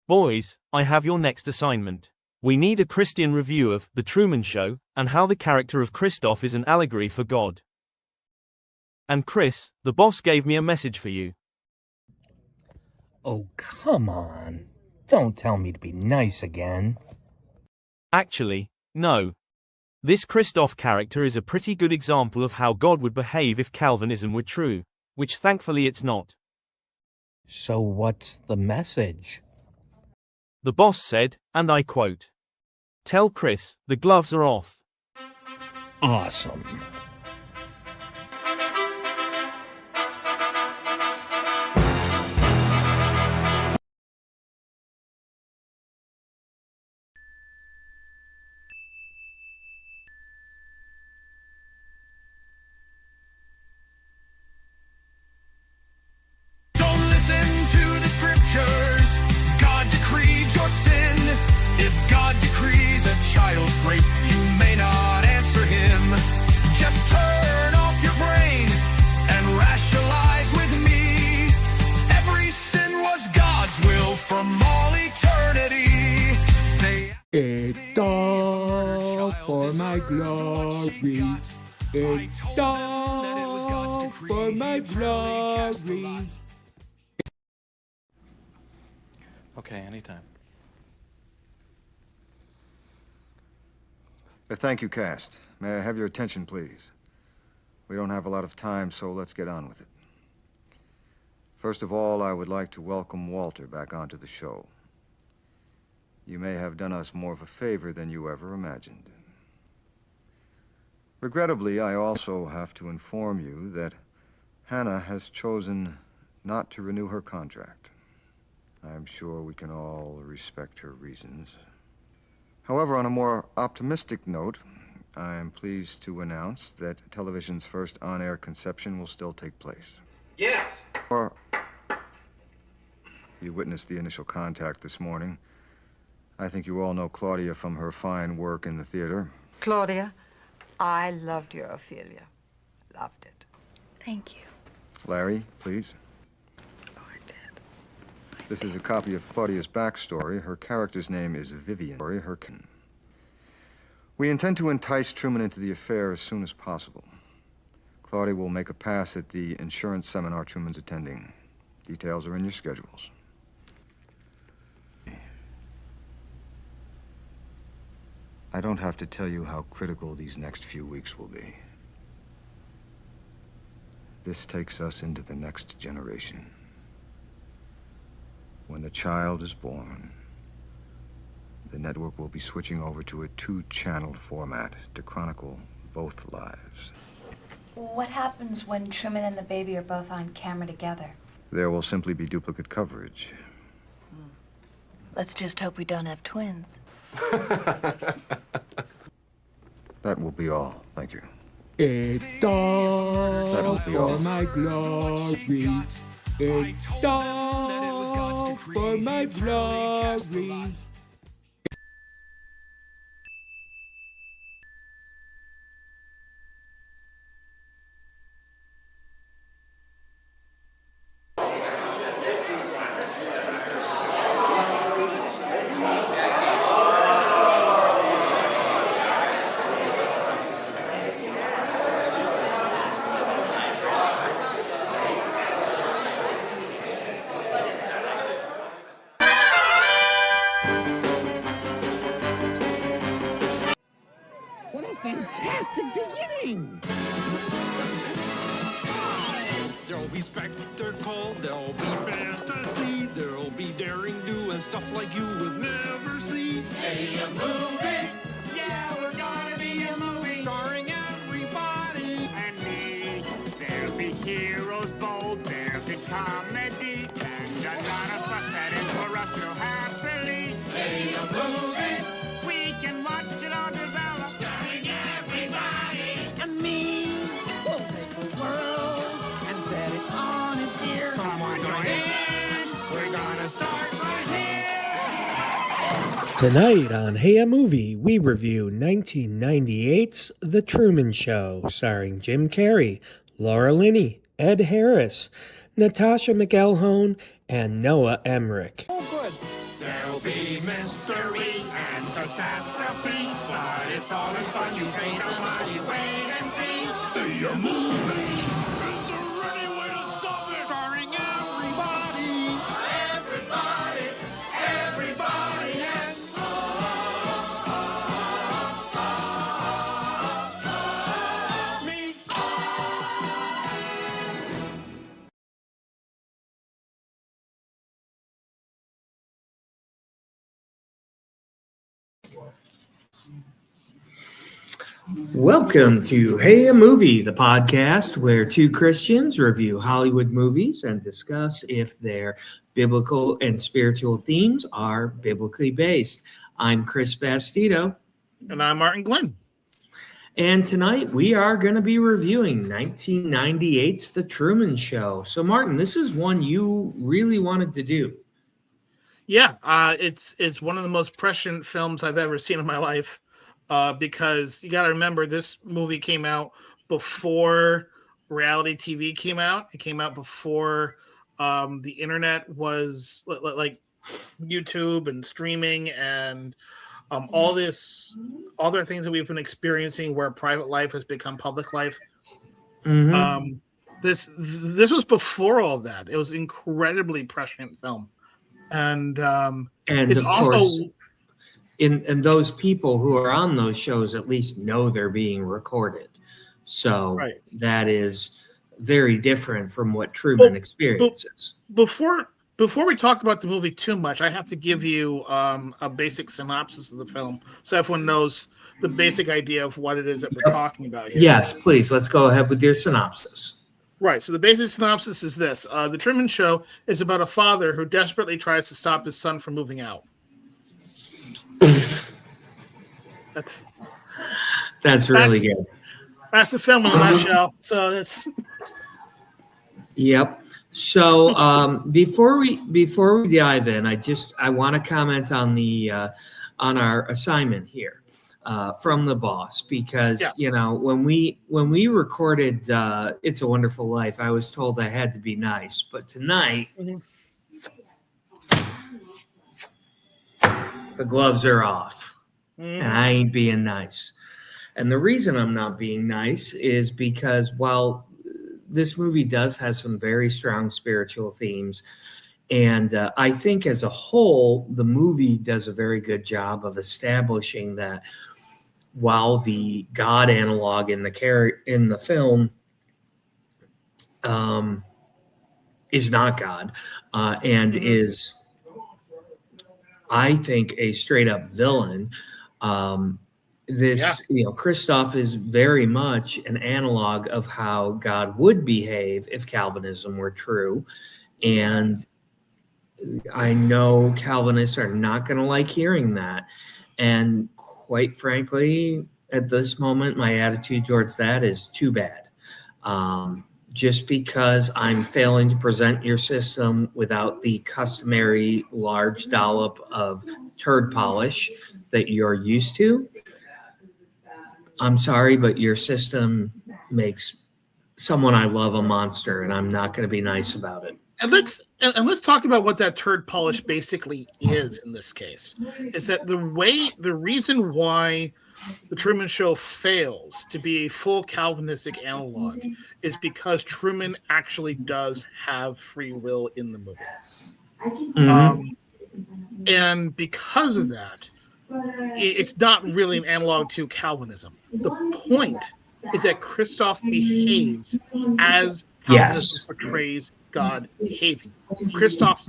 Boys, I have your next assignment. We need a Christian review of The Truman Show, and how the character of Christoph is an allegory for God. And Chris, the boss gave me a message for you. Oh, come on. Don't tell me to be nice again. Actually, no. This Christoph character is a pretty good example of how God would behave if Calvinism were true, which thankfully it's not. So what's the message? The boss said, and I quote, "Tell Chris, the gloves are off." Awesome. God decreed your sin. If God decrees a child's rape, you may not answer him. Just turn off your brain and rationalize with me. Every sin was God's will from all eternity. It's all for my glory. It's all for my glory. Okay, anytime. Thank you, cast. May I have your attention, please? We don't have a lot of time, so let's get on with it. First of all, I would like to welcome Walter back onto the show. You may have done us more of a favor than you ever imagined. Regrettably, I also have to inform you that Hannah has chosen not to renew her contract. I'm sure we can all respect her reasons. However, on a more optimistic note, I'm pleased to announce that television's first on-air conception will still take place. Yes! Or you witnessed the initial contact this morning. I think you all know Claudia from her fine work in the theater. Claudia, I loved your Ophelia. Loved it. Thank you. Larry, please. This is a copy of Claudia's backstory. Her character's name is Vivian. We intend to entice Truman into the affair as soon as possible. Claudia will make a pass at the insurance seminar Truman's attending. Details are in your schedules. I don't have to tell you how critical these next few weeks will be. This takes us into the next generation. When the child is born, the network will be switching over to a 2-channel format to chronicle both lives. What happens when Truman and the baby are both on camera together? There will simply be duplicate coverage. Let's just hope we don't have twins. That will be all. Thank you. It's all That will be all. for my glory. It's all for my glory. What a fantastic beginning! There'll be spectacle, there'll be fantasy, there'll be daring do and stuff like you would never see. Hey, a movie! Yeah, we're gonna be a movie starring everybody and me. There'll be heroes bold, there'll be comedy, and a lot of fuss that is for us so happily. Hey, a movie! We can watch it all develop, starring everybody and me. We'll take the world and set it on its ear. Come on, join in. We're gonna start right here. Tonight on Hey a Movie, we review 1998's The Truman Show, starring Jim Carrey, Laura Linney, Ed Harris, Natasha McElhone, and Noah Emmerich. Oh, good. There'll be mystery and catastrophe, but it's all in fun. You pay no money, wait and see. The movie is the ready way to stop it. Starring everybody. Everybody, and me. Welcome to Hey a Movie, the podcast where two Christians review Hollywood movies and discuss if their biblical and spiritual themes are biblically based. I'm Chris Bastito. And I'm Martin Glenn. And tonight we are going to be reviewing 1998's The Truman Show. So, Martin, this is one you really wanted to do. Yeah, it's one of the most prescient films I've ever seen in my life. Because you got to remember, this movie came out before reality TV came out. It came out before the internet was like YouTube and streaming and all their things that we've been experiencing where private life has become public life. Mm-hmm. This was before all that. It was an incredibly prescient film, and it's of also. Course, and those people who are on those shows at least know they're being recorded. So That is very different from what Truman experiences. Before we talk about the movie too much, I have to give you a basic synopsis of the film so everyone knows the basic idea of what it is that we're talking about here. Yes, please. Let's go ahead with your synopsis. Right. So the basic synopsis is this. The Truman Show is about a father who desperately tries to stop his son from moving out. That's really good. That's the film in a nutshell. So that's. Yep. So before we dive in, I want to comment on on our assignment here from the boss, because when we recorded It's a Wonderful Life, I was told I had to be nice, but tonight the gloves are off. And I ain't being nice. And the reason I'm not being nice is because while this movie does have some very strong spiritual themes, and I think as a whole, the movie does a very good job of establishing that while the God analog in the film is not God and is, I think, a straight up villain. Christoph is very much an analog of how God would behave if Calvinism were true. And I know Calvinists are not going to like hearing that. And quite frankly, at this moment, my attitude towards that is too bad. Just because I'm failing to present your system without the customary large dollop of turd polish that you're used to, I'm sorry, but your system makes someone I love a monster, and I'm not going to be nice about it. And let's talk about what that turd polish basically is in this case. Is that the reason why the Truman Show fails to be a full Calvinistic analog is because Truman actually does have free will in the movie. Mm-hmm. And because of that, it's not really an analog to Calvinism. The point is that Christoph behaves as Calvinism portrays God behaving. Christoph's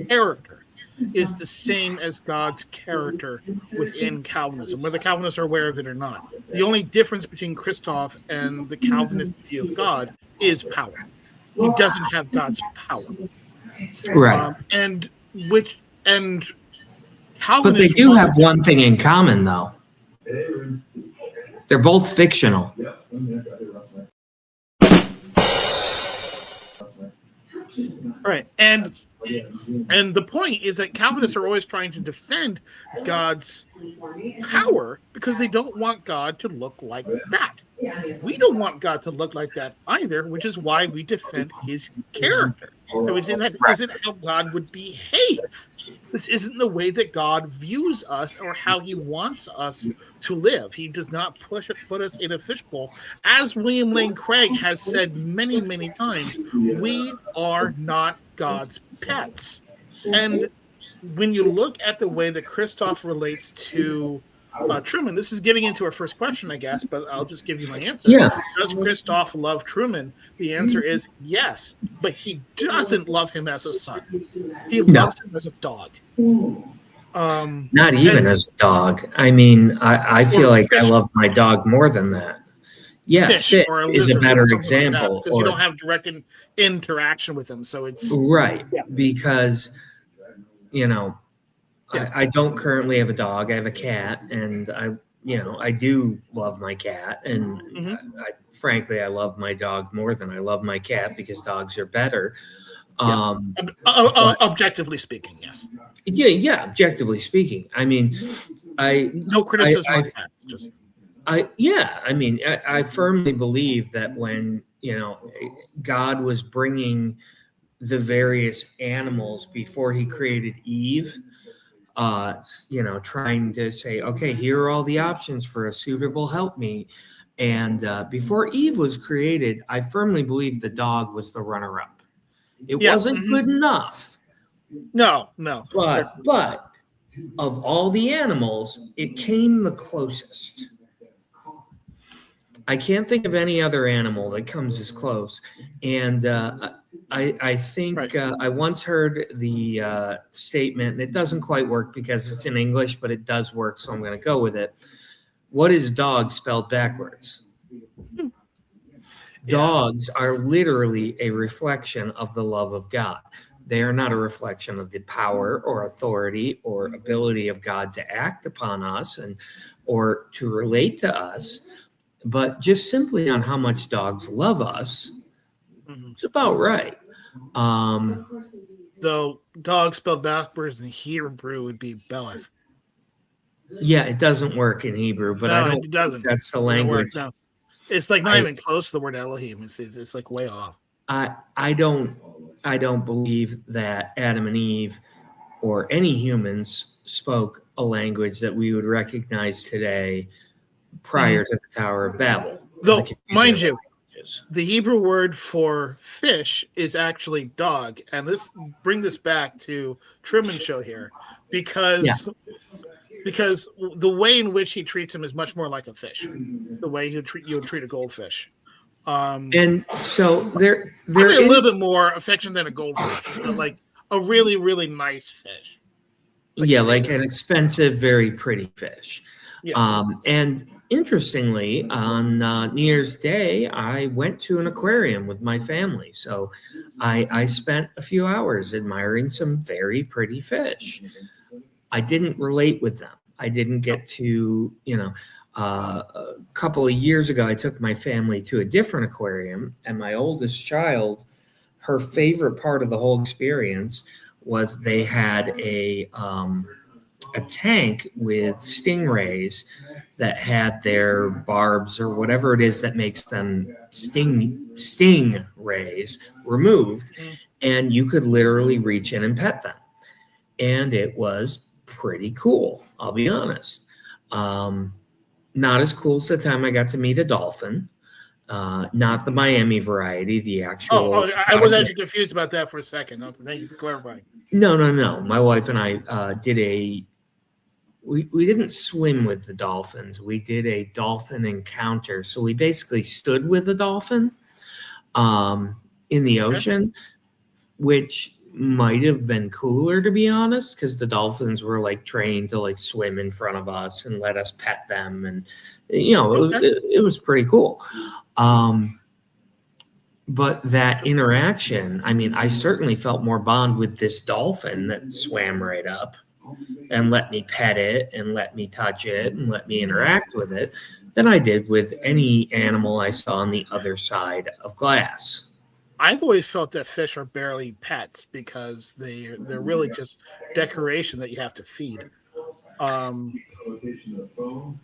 character is the same as God's character within Calvinism, whether Calvinists are aware of it or not. The only difference between Christoph and the Calvinist view of God is power. He doesn't have God's power. Right. And but they do have one thing in common, though. They're both fictional. Right. And the point is that Calvinists are always trying to defend God's power because they don't want God to look like that. We don't want God to look like that either, which is why we defend his character. That isn't how God would behave. This isn't the way that God views us or how he wants us to live. He does not put us in a fishbowl. As William Lane Craig has said many, many times, we are not God's pets. And when you look at the way that Christoph relates to Truman, this is getting into our first question, I guess, but I'll just give you my answer. Yeah. Does Christoph love Truman? The answer is yes, but he doesn't love him as a son. He loves him as a dog. Not even as a dog. I mean, I feel like I love my dog more than that. Yeah, fish is a better example. Because you don't have direct interaction with him, so it's right. Yeah. Because, you know, I don't currently have a dog. I have a cat, and I do love my cat, and frankly, I love my dog more than I love my cat because dogs are better. Objectively speaking, yes. Yeah, objectively speaking. I mean, no criticism on that. Just I firmly believe that when, God was bringing the various animals before he created Eve, trying to say, okay, here are all the options for a suitable helpmeet. And before Eve was created, I firmly believe the dog was the runner-up. It wasn't good enough. No. But of all the animals, it came the closest. I can't think of any other animal that comes as close. And I think I once heard the statement, and it doesn't quite work because it's in English, but it does work, so I'm going to go with it. What is dog spelled backwards? Dogs are literally a reflection of the love of God. They are not a reflection of the power or authority or ability of God to act upon us or to relate to us, but just simply on how much dogs love us. It's about right. Though dog spelled backwards in Hebrew would be Beleth. Yeah, it doesn't work in Hebrew, but I don't think that's the language. No. It's like not even close to the word Elohim. It's like way off. I don't believe that Adam and Eve or any humans spoke a language that we would recognize today prior to the Tower of Babel. Though, mind you, the Hebrew word for fish is actually dog. And bring this back to Truman Show here, because the way in which he treats him is much more like a fish, the way you would treat a goldfish. And so there is a little bit more affection than a goldfish, but like a really, really nice fish. Like an expensive, very pretty fish. Yeah. And interestingly, on New Year's Day, I went to an aquarium with my family. So I spent a few hours admiring some very pretty fish. I didn't relate with them. I didn't get to, a couple of years ago, I took my family to a different aquarium, and my oldest child, her favorite part of the whole experience was they had a tank with stingrays that had their barbs or whatever it is that makes them sting rays removed, and you could literally reach in and pet them. And it was pretty cool, I'll be honest. Not as cool as the time I got to meet a dolphin. Not the Miami variety, the actual. I was actually confused about that for a second. Thank you for clarifying. No. My wife and I did we didn't swim with the dolphins. We did a dolphin encounter. So we basically stood with the dolphin in the ocean, which might have been cooler, to be honest, because the dolphins were like trained to like swim in front of us and let us pet them, and it was pretty cool. But that interaction, I mean, I certainly felt more bond with this dolphin that swam right up and let me pet it and let me touch it and let me interact with it than I did with any animal I saw on the other side of glass. I've always felt that fish are barely pets because they're really just decoration that you have to feed. But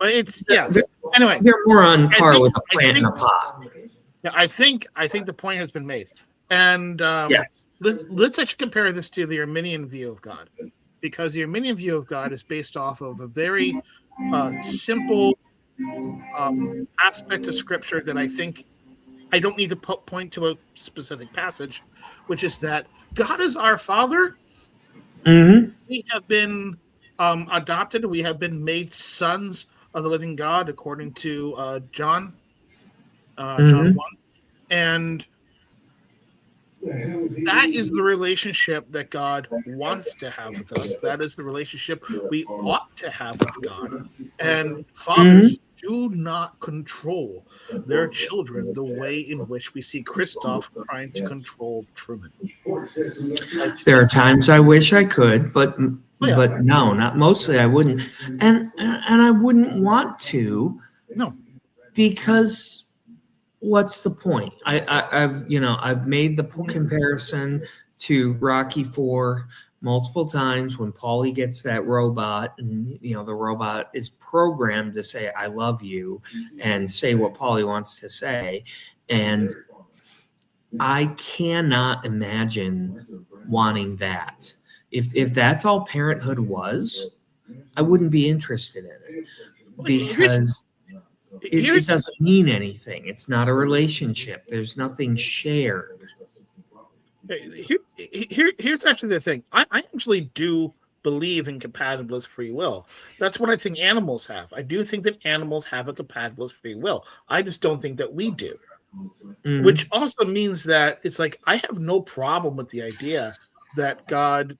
it's anyway, they're more on par with a plant in a pot. Yeah, I think the point has been made. And Yes. let's actually compare this to the Arminian view of God, because the Arminian view of God is based off of a very simple aspect of Scripture that I think I don't need to point to a specific passage, which is that God is our Father. Mm-hmm. We have been adopted. We have been made sons of the living God, according to John Mm-hmm. 1. And that is the relationship that God wants to have with us. That is the relationship we ought to have with God. And fathers do not control their children the way in which we see Christoph trying to control Truman. There are times I wish I could, but yeah. but no, not mostly. I wouldn't, and I wouldn't want to. No, because what's the point? I've made the comparison to Rocky IV multiple times when Paulie gets that robot, and the robot is programmed to say "I love you" and say what Paulie wants to say, and I cannot imagine wanting that. If that's all parenthood was, I wouldn't be interested in it, because it doesn't mean anything. It's not a relationship. There's nothing shared. Here's actually the thing. I actually do believe in compatibilist free will. That's what I think animals have. I do think that animals have a compatibilist free will. I just don't think that we do. Mm-hmm. Which also means that it's like I have no problem with the idea that God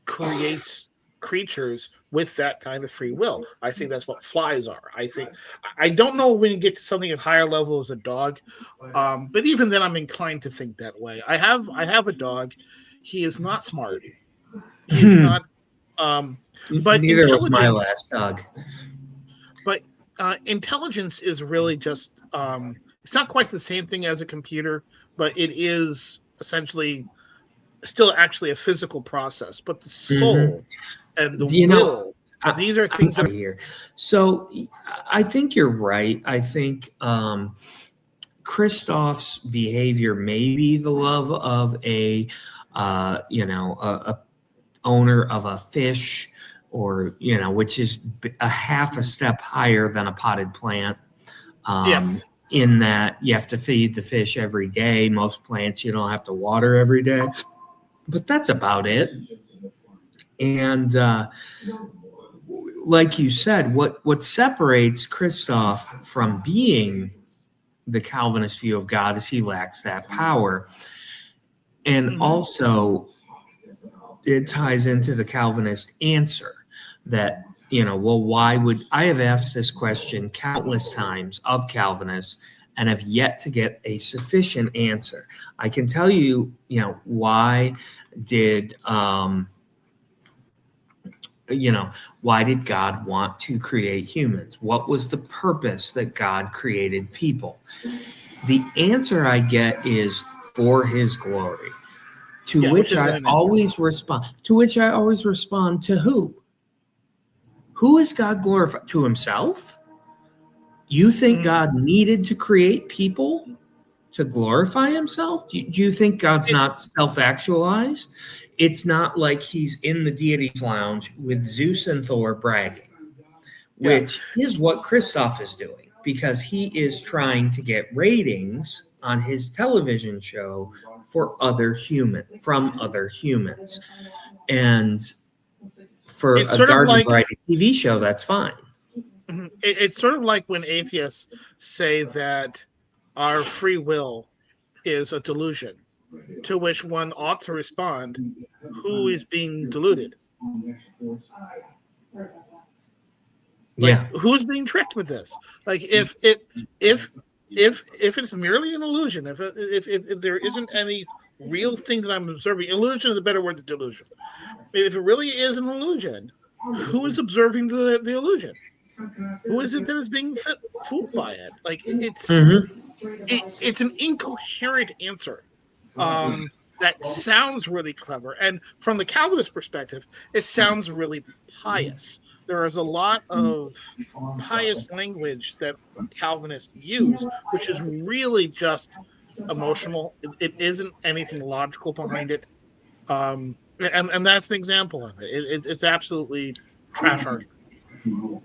creates creatures with that kind of free will. I think that's what flies are. I don't know when you get to something at higher level as a dog, but even then I'm inclined to think that way. I have a dog. He is not smart. He's not but neither was my last dog. But intelligence is really just it's not quite the same thing as a computer, but it is essentially still actually a physical process. But the soul and the will, these are things that are here. So I think you're right. I think Christoph's behavior may be the love of a owner of a fish, or which is a half a step higher than a potted plant. In that you have to feed the fish every day. Most plants you don't have to water every day, but that's about it. And like you said, what separates Christoph from being the Calvinist view of God is he lacks that power. And also it ties into the Calvinist answer that, why would I have asked this question countless times of Calvinists and have yet to get a sufficient answer. I can tell you, why did God want to create humans? What was the purpose that God created people? The answer I get is for his glory, to which I always respond to who? Who is God glorified? To himself? You think God needed to create people to glorify himself? Do you think God's not self-actualized? It's not like he's in the deity's lounge with Zeus and Thor bragging, which is what Christoph is doing, because he is trying to get ratings on his television show from other humans. And for a garden variety TV show, that's fine. It's sort of like when atheists say that our free will is a delusion, to which one ought to respond, who is being deluded? Who's being tricked with this? Like if it's merely an illusion, if there isn't any real thing that I'm observing, illusion is a better word than delusion. If it really is an illusion, who is observing the illusion? Who is it that is being fooled by it? Like it's an incoherent answer that sounds really clever, and from the Calvinist perspective, it sounds really pious. There is a lot of pious language that Calvinists use, which is really just emotional. It isn't anything logical behind it. And that's an example of it. It's absolutely trash argument.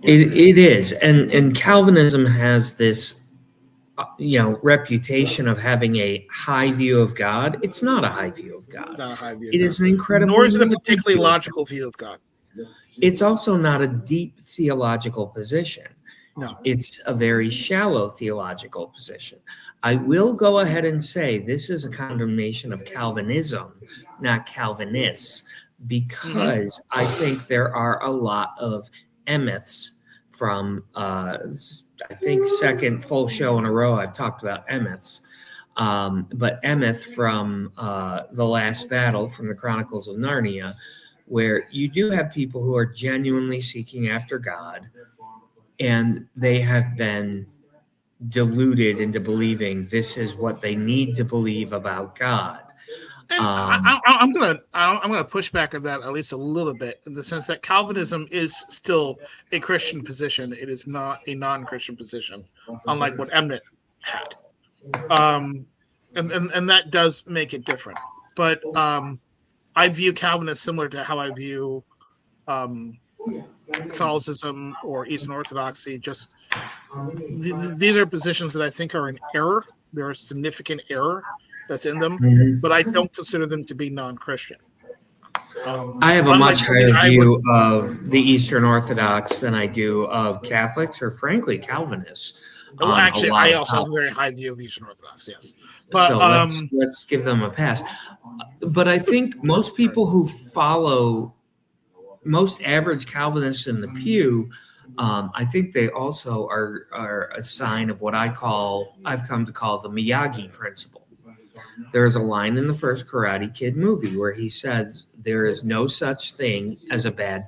It is, and Calvinism has this, reputation of having a high view of God. It's not a high view of God. Not a high view. It is an incredibly. Nor is it a particularly logical view of God. It's also not a deep theological position. No. It's a very shallow theological position. I will go ahead and say this is a condemnation of Calvinism, not Calvinists, because I think there are a lot of emeths from, I think, second full show in a row I've talked about emeths. But emeth from The Last Battle from the Chronicles of Narnia, where you do have people who are genuinely seeking after God, and they have been deluded into believing this is what they need to believe about God. And I'm gonna push back on that at least a little bit, in the sense that Calvinism is still a Christian position. It is not a non-Christian position, unlike what Emmet had. And that does make it different. But I view Calvinists similar to how I view Catholicism or Eastern Orthodoxy. Just these are positions that I think are in error. There is significant error that's in them, but I don't consider them to be non-Christian. I have a much higher view of the Eastern Orthodox than I do of Catholics or, frankly, Calvinists. Well, actually, I also have a very high view of Eastern Orthodox, yes. But so let's give them a pass. But I think most people who follow, most average Calvinists in the pew, I think they also are a sign of what I've come to call the Miyagi principle. There's a line in the first Karate Kid movie where he says, there is no such thing as a bad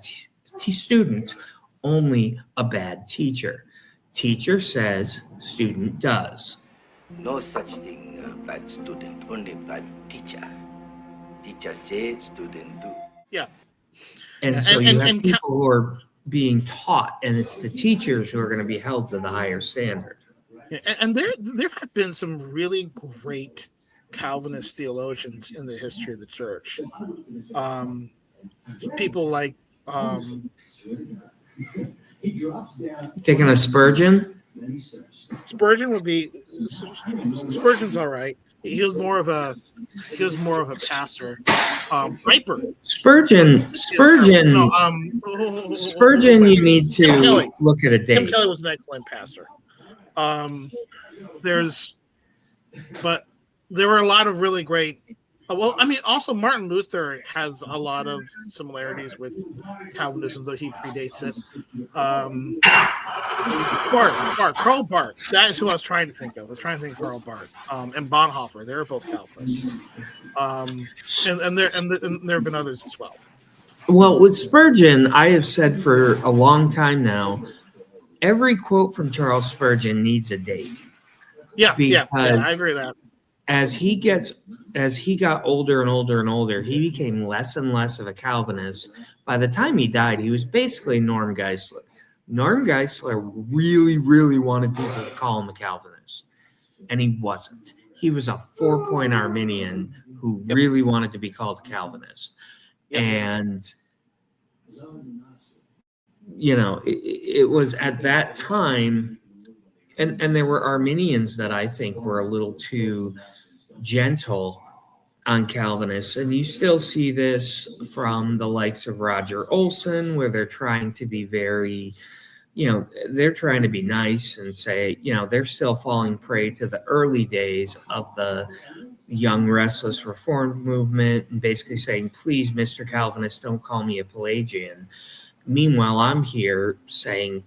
student, only a bad teacher. Teacher says, student does. No such thing, bad student, only bad teacher. Teacher said, student do. Yeah. And so you have people who are being taught, and it's the teachers who are going to be held to the higher standard. And there have been some really great Calvinist theologians in the history of the church. People like thinking of Spurgeon. Spurgeon's all right. He was more of a pastor. Piper. Spurgeon. You need to look at a date. Tim Kelly was an excellent pastor. But there were a lot of really great. Also Martin Luther has a lot of similarities with Calvinism, though he predates it. Karl Barth. That is who I was trying to think of. I was trying to think of Karl Barth. And Bonhoeffer. They were both Calvinists. And there have been others as well. Well, with Spurgeon, I have said for a long time now, every quote from Charles Spurgeon needs a date. Yeah, I agree with that. As he got older and older and older, he became less and less of a Calvinist. By the time he died, he was basically Norm Geisler. Norm Geisler really, really wanted people to call him a Calvinist, and he wasn't. He was a 4-point Arminian who really wanted to be called a Calvinist. And, it was at that time, and there were Arminians that I think were a little too gentle on Calvinists, and you still see this from the likes of Roger Olson, where they're trying to be very, they're trying to be nice and say, they're still falling prey to the early days of the young restless reformed movement and basically saying, please, Mr. Calvinist, don't call me a Pelagian. Meanwhile, I'm here saying,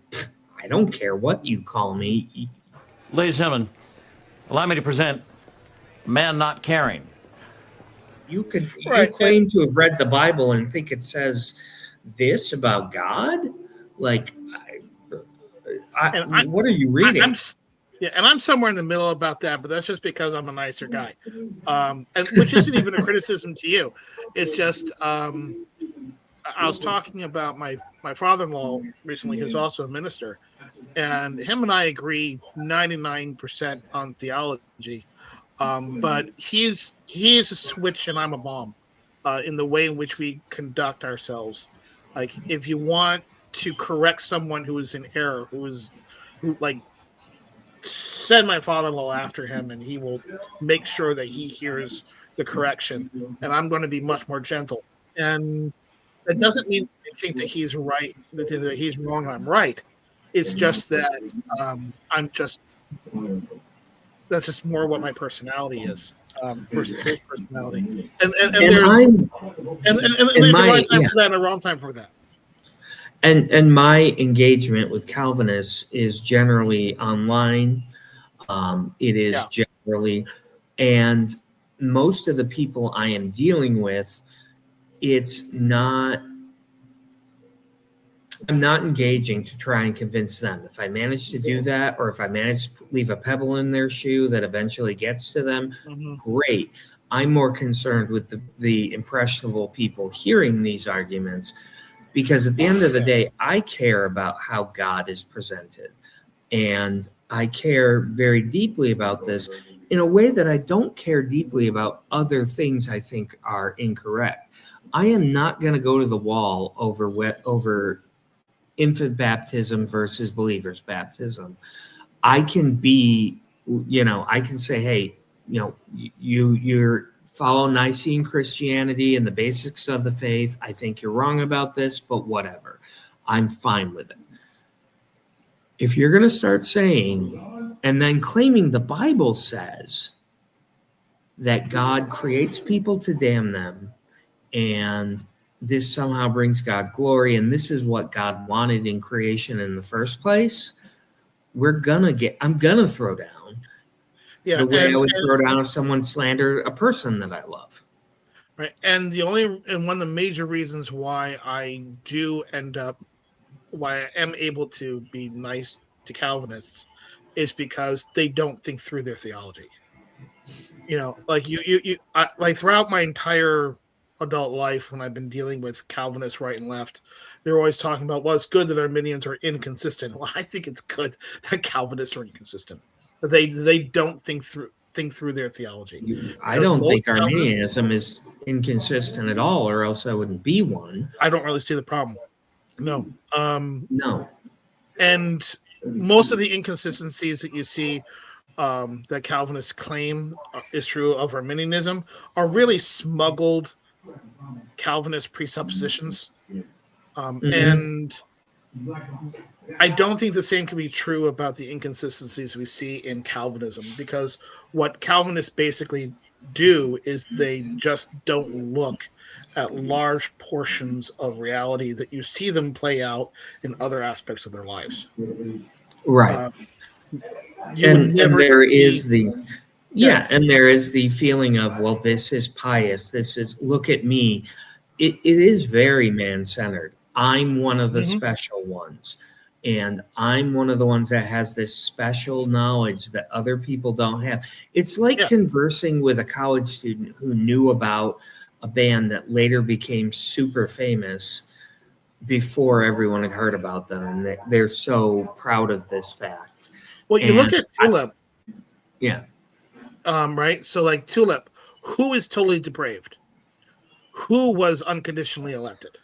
I don't care what you call me. Ladies and gentlemen, allow me to present Man Not Caring. You claim to have read the Bible and think it says this about God? Like, what are you reading? I'm somewhere in the middle about that, but that's just because I'm a nicer guy, which isn't even a criticism to you. It's just I was talking about my father-in-law recently, who's also a minister, and him and I agree 99% on theology. But he is a switch and I'm a bomb in the way in which we conduct ourselves. Like, if you want to correct someone who is in error, who like, send my father-in-law after him, and he will make sure that he hears the correction. And I'm going to be much more gentle. And that doesn't mean I think that he's right, that he's wrong, and I'm right. It's just that that's just more what my personality is versus his personality. And there's a right time for that and a wrong time for that. And my engagement with Calvinists is generally online. It is generally, and most of the people I am dealing with, I'm not engaging to try and convince them. If I manage to do that, or if I manage to leave a pebble in their shoe that eventually gets to them, great. I'm more concerned with the impressionable people hearing these arguments, because at the end of the day, I care about how God is presented. And I care very deeply about this in a way that I don't care deeply about other things I think are incorrect. I am not going to go to the wall over infant baptism versus believers baptism. I can be, I can say, hey, you're follow Nicene Christianity and the basics of the faith. I think you're wrong about this, but whatever. I'm fine with it. If you're going to start saying and then claiming the Bible says that God creates people to damn them, and this somehow brings God glory, and this is what God wanted in creation in the first place, I'm gonna throw down the way I would throw down if someone slandered a person that I love. Right. And one of the major reasons why I am able to be nice to Calvinists is because they don't think through their theology. Like throughout my entire adult life, when I've been dealing with Calvinists right and left, they're always talking about, well, it's good that Arminians are inconsistent. Well, I think it's good that Calvinists are inconsistent. They don't think through their theology. I don't think Arminianism is inconsistent at all, or else I wouldn't be one. I don't really see the problem. No. No. And most of the inconsistencies that you see that Calvinists claim is true of Arminianism are really smuggled Calvinist presuppositions. And I don't think the same can be true about the inconsistencies we see in Calvinism, because what Calvinists basically do is they just don't look at large portions of reality that you see them play out in other aspects of their lives. Right. And there is the feeling of, well, this is pious. This is, look at me. It is very man-centered. I'm one of the special ones. And I'm one of the ones that has this special knowledge that other people don't have. It's like conversing with a college student who knew about a band that later became super famous before everyone had heard about them. And they're so proud of this fact. Well, you look at Tulip. Right? So, like Tulip, who is totally depraved? Who was unconditionally elected?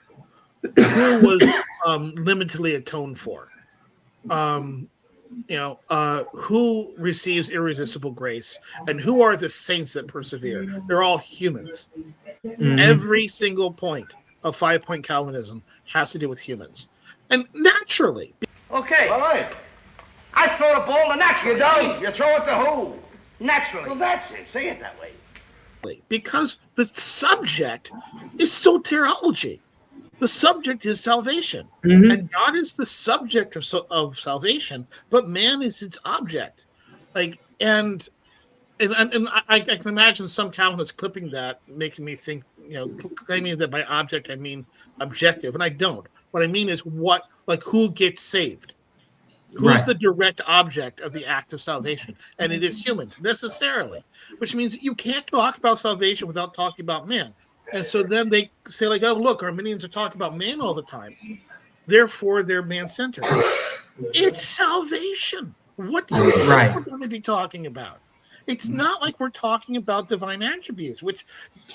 Who was limitedly atoned for? Who receives irresistible grace? And who are the saints that persevere? They're all humans. Every single point of 5-point Calvinism has to do with humans. And naturally. Okay. All right. I throw the ball to naturally. You don't. You throw it to who? Naturally. Well, that's it. Say it that way. Because the subject is soteriology. The subject is salvation. And God is the subject of salvation, but man is its object. And I can imagine some Calvinists clipping that, making me think, claiming that by object I mean objective, and I don't. What I mean is who gets saved? Who's the direct object of the act of salvation? And it is humans, necessarily, which means you can't talk about salvation without talking about man. And so then they say, like, oh, look, Arminians are talking about man all the time. Therefore, they're man-centered. It's salvation. What do you think we're going to be talking about? It's not like we're talking about divine attributes, which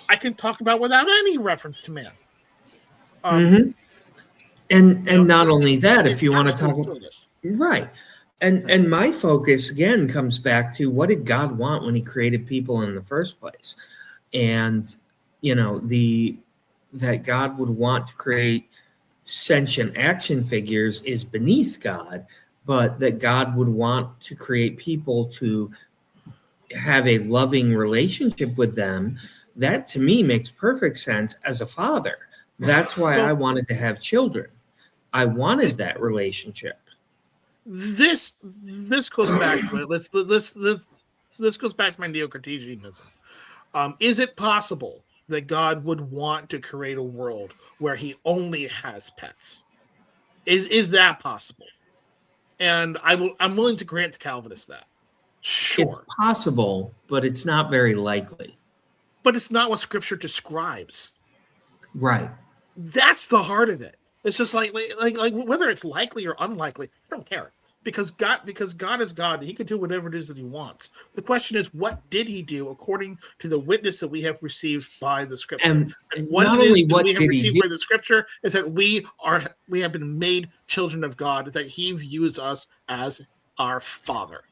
I can talk about without any reference to man. And not only that, if you want to talk about right. And my focus again comes back to, what did God want when he created people in the first place? And that God would want to create sentient action figures is beneath God, but that God would want to create people to have a loving relationship with them, that to me makes perfect sense as a father. That's why I wanted to have children. I wanted that relationship. This goes back to it. This goes back to my neo-Cartesianism. Is it possible that God would want to create a world where he only has pets? Is that possible? And I'm willing to grant to Calvinists that. Sure. It's possible, but it's not very likely. But it's not what Scripture describes. Right. That's the heart of it. It's just like whether it's likely or unlikely, I don't care. Because God is God, and he can do whatever it is that he wants. The question is, what did he do according to the witness that we have received by the Scripture? And what not it is only that what we have did he received do- by the Scripture is that we have been made children of God, that he views us as our Father.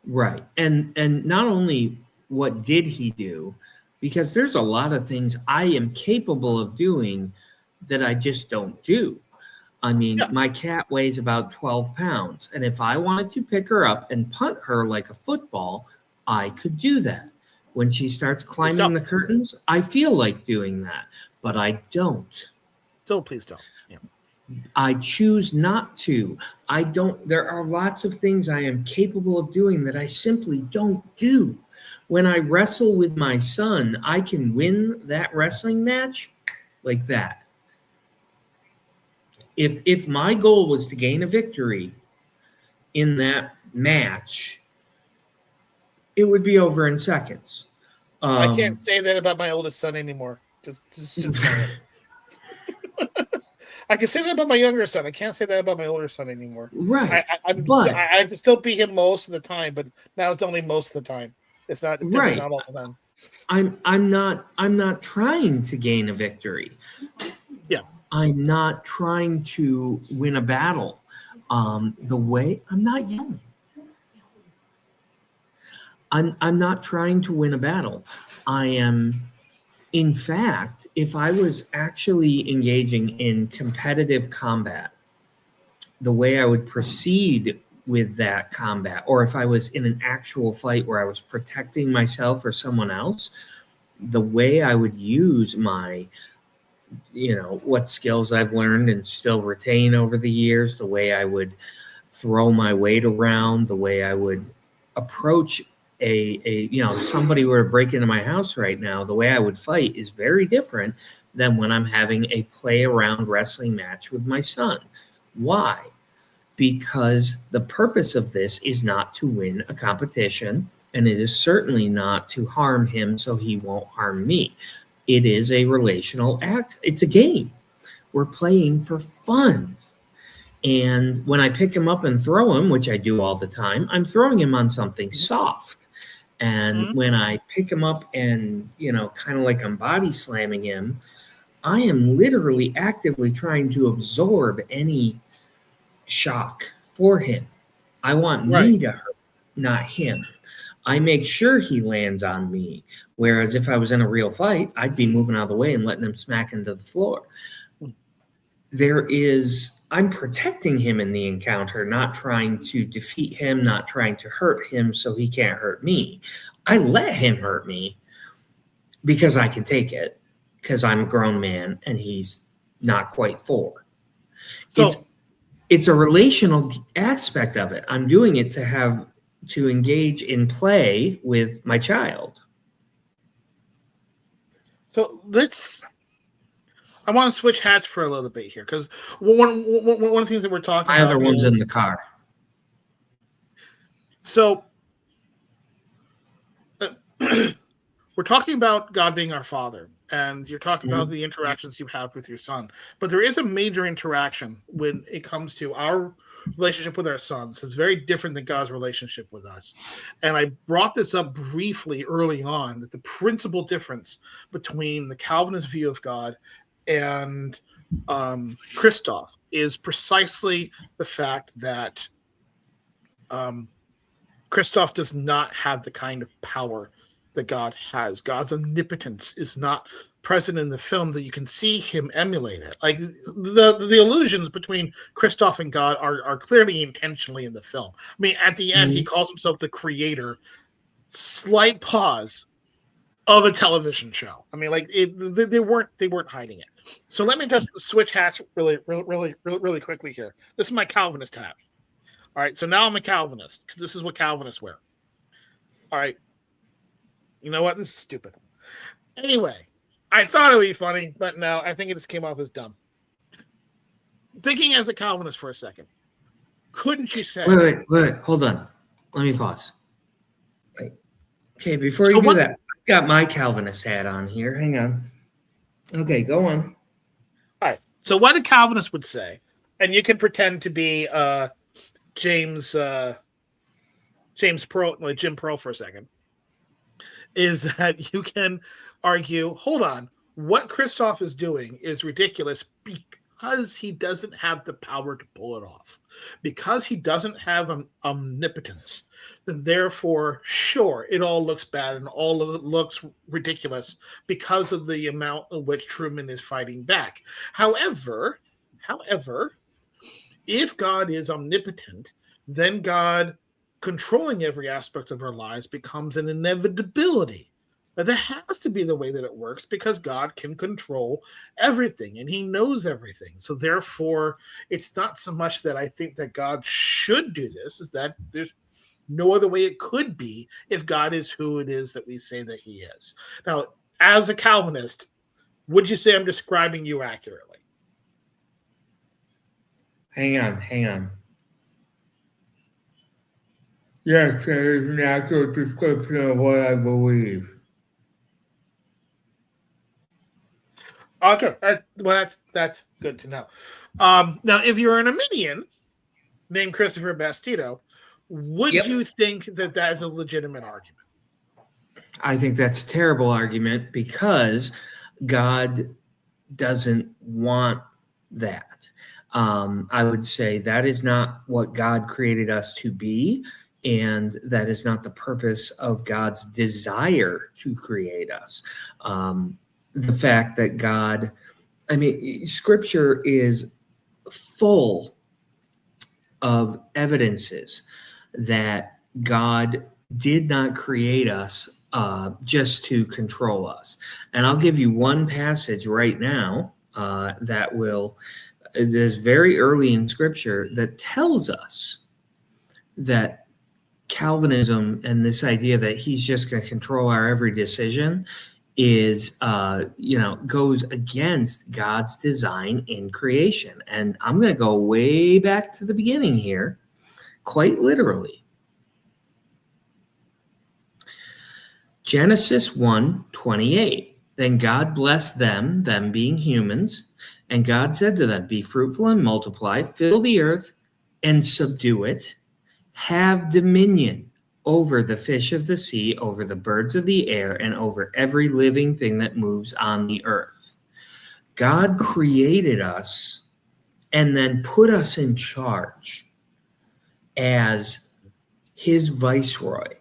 Right. And not only what did he do, because there's a lot of things I am capable of doing that I just don't do. I mean, my cat weighs about 12 pounds, and if I wanted to pick her up and punt her like a football, I could do that. When she starts climbing the curtains, I feel like doing that, but I don't. Still, please don't. Yeah. I choose not to. I don't. There are lots of things I am capable of doing that I simply don't do. When I wrestle with my son, I can win that wrestling match like that. If my goal was to gain a victory in that match, it would be over in seconds. I can't say that about my oldest son anymore. Just say it. I can say that about my younger son. I can't say that about my older son anymore. Right. I can still beat him most of the time, but now it's only most of the time. It's right. Not all the time. I'm not trying to gain a victory. Yeah. I'm not trying to win a battle. I'm not yelling. I'm not trying to win a battle. I am, in fact, if I was actually engaging in competitive combat, the way I would proceed with that combat, or if I was in an actual fight where I was protecting myself or someone else, the way I would use my what skills I've learned and still retain over the years, the way I would throw my weight around, the way I would approach somebody were to break into my house right now, the way I would fight is very different than when I'm having a play around wrestling match with my son. Why? Because the purpose of this is not to win a competition, and it is certainly not to harm him so he won't harm me. It is a relational act. It's a game. We're playing for fun. And when I pick him up and throw him, which I do all the time, I'm throwing him on something soft. And when I pick him up and, kind of like I'm body slamming him, I am literally actively trying to absorb any shock for him. I want me to hurt, not him. I make sure he lands on me. Whereas if I was in a real fight, I'd be moving out of the way and letting him smack into the floor. I'm protecting him in the encounter, not trying to defeat him, not trying to hurt him so he can't hurt me. I let him hurt me because I can take it, because I'm a grown man and he's not quite 4. So it's a relational aspect of it. I'm doing it to engage in play with my child. So I want to switch hats for a little bit here, because one of the things that we're talking about. My other one's in the car. So we're talking about God being our Father, and you're talking about the interactions you have with your son. But there is a major interaction when it comes to our relationship with our sons is very different than God's relationship with us. And I brought this up briefly early on, that the principal difference between the Calvinist view of God and Christoph is precisely the fact that Christoph does not have the kind of power that God has. God's omnipotence is not present in the film that you can see him emulate it. Like the allusions between Christoph and God are clearly intentionally in the film. I mean, at the end, he calls himself the creator. Slight pause of a television show. I mean, like they weren't hiding it. So let me just switch hats really quickly here. This is my Calvinist hat. All right, so now I'm a Calvinist because this is what Calvinists wear. All right, you know what? This is stupid. Anyway, I thought it would be funny, but no, I think it just came off as dumb. Thinking as a Calvinist for a second, couldn't you say? Wait, hold on. Let me pause. Wait. Okay, before you do that, I've got my Calvinist hat on here. Hang on. Okay, go on. All right. So what a Calvinist would say, and you can pretend to be Jim Pearl for a second, is that you can argue, hold on, what Christoph is doing is ridiculous because he doesn't have the power to pull it off. Because he doesn't have an omnipotence, then therefore, sure, it all looks bad and all of it looks ridiculous because of the amount in which Truman is fighting back. However, if God is omnipotent, then God controlling every aspect of our lives becomes an inevitability. But that has to be the way that it works because God can control everything and he knows everything. So therefore, it's not so much that I think that God should do this, is that there's no other way it could be if God is who it is that we say that he is. Now, as a Calvinist, would you say I'm describing you accurately? Hang on. Yes, that is an accurate description of what I believe. Okay, well, that's good to know. Now, if you're an Arminian named Christopher Bastido, would you think that that is a legitimate argument? I think that's a terrible argument because God doesn't want that. I would say that is not what God created us to be, and that is not the purpose of God's desire to create us. The fact that God, I mean, Scripture is full of evidences that God did not create us just to control us. And I'll give you one passage right now that is very early in Scripture that tells us that Calvinism and this idea that he's just going to control our every decision is, goes against God's design in creation. And I'm going to go way back to the beginning here, quite literally. Genesis 1:28. Then God blessed them being humans, and God said to them, be fruitful and multiply, fill the earth and subdue it, have dominion over the fish of the sea, over the birds of the air, and over every living thing that moves on the earth. God created us and then put us in charge as his viceroy.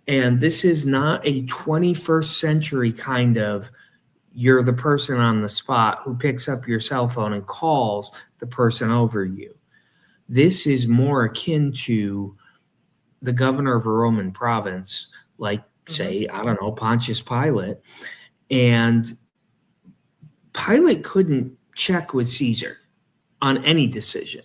And this is not a 21st century kind of, you're the person on the spot who picks up your cell phone and calls the person over you. This is more akin to the governor of a Roman province, like, say, I don't know, Pontius Pilate. And Pilate couldn't check with Caesar on any decision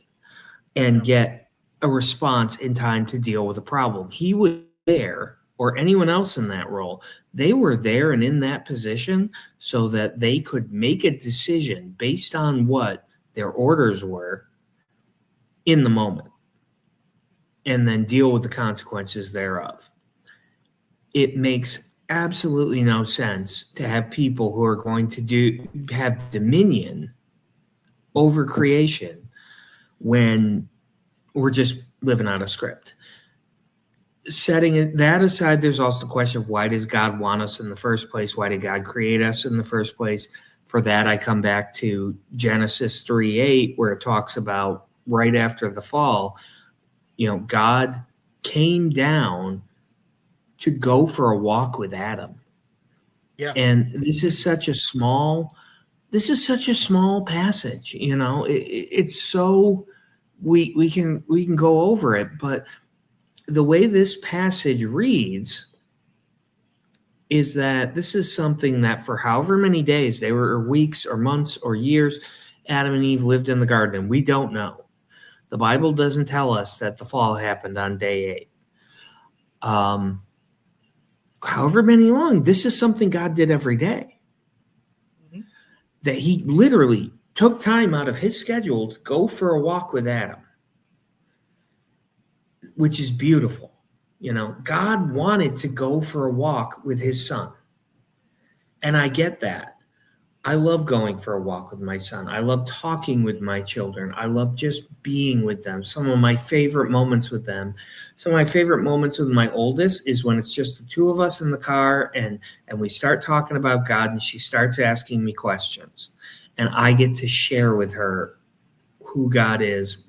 and get a response in time to deal with a problem. He was there, or anyone else in that role, they were there and in that position so that they could make a decision based on what their orders were in the moment, and then deal with the consequences thereof. It makes absolutely no sense to have people who are going to have dominion over creation when we're just living out a script. Setting that aside, there's also the question of why does God want us in the first place? Why did God create us in the first place? For that, I come back to Genesis 3:8, where it talks about right after the fall, God came down to go for a walk with Adam. Yeah. And this is such a small passage, it's so we can go over it, but the way this passage reads is that this is something that for however many days, they were, or weeks or months or years, Adam and Eve lived in the garden. And we don't know. The Bible doesn't tell us that the fall happened on day 8. However many long, this is something God did every day. Mm-hmm. That he literally took time out of his schedule to go for a walk with Adam, which is beautiful. God wanted to go for a walk with his son. And I get that. I love going for a walk with my son. I love talking with my children. I love just being with them. Some of my favorite moments with them. Some of my favorite moments with my oldest is when it's just the two of us in the car and we start talking about God and she starts asking me questions. And I get to share with her who God is.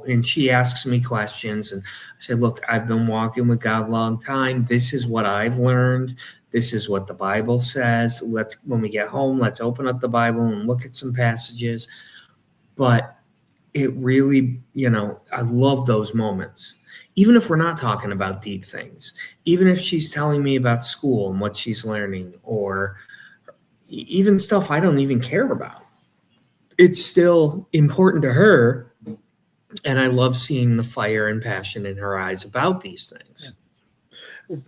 And she asks me questions and I say, look, I've been walking with God a long time. This is what I've learned. This is what the Bible says. When we get home, let's open up the Bible and look at some passages. But it really, I love those moments. Even if we're not talking about deep things, even if she's telling me about school and what she's learning, or even stuff I don't even care about, it's still important to her. And I love seeing the fire and passion in her eyes about these things.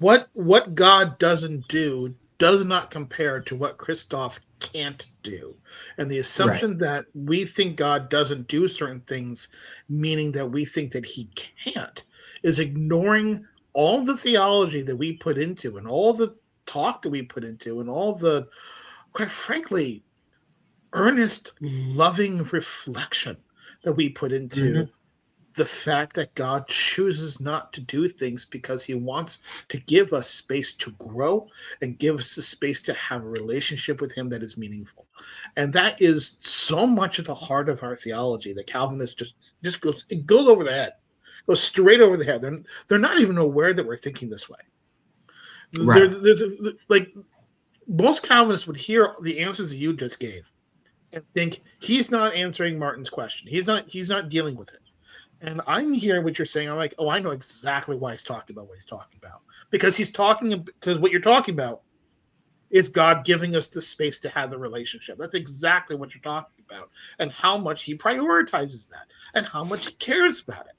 What God doesn't do does not compare to what Christoph can't do. And the assumption that we think God doesn't do certain things, meaning that we think that he can't, is ignoring all the theology that we put into and all the talk that we put into and all the, quite frankly, earnest, loving reflection that we put into the fact that God chooses not to do things because he wants to give us space to grow and give us the space to have a relationship with him that is meaningful. And that is so much at the heart of our theology that Calvinists just goes over the head, goes straight over the head. They're not even aware that we're thinking this way. Right. Like most Calvinists would hear the answers that you just gave and think he's not answering Martin's question. He's not dealing with it. And I'm hearing what you're saying. I'm like, oh, I know exactly why he's talking about what he's talking about. Because what you're talking about is God giving us the space to have the relationship. That's exactly what you're talking about. And how much he prioritizes that and how much he cares about it.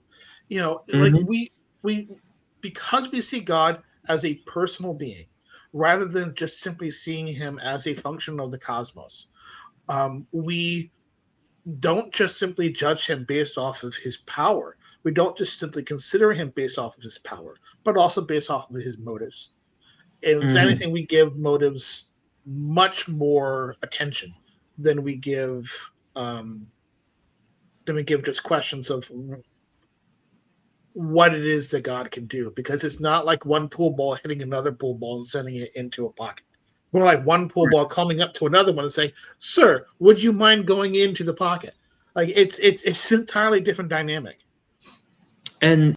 Like we because we see God as a personal being, rather than just simply seeing him as a function of the cosmos, we don't just simply judge him based off of his power. We don't just simply consider him based off of his power, but also based off of his motives. And if anything, we give motives much more attention than we give just questions of what it is that God can do. Because it's not like one pool ball hitting another pool ball and sending it into a pocket. More like one pool ball coming up to another one and saying, "Sir, would you mind going into the pocket?" Like it's an entirely different dynamic. And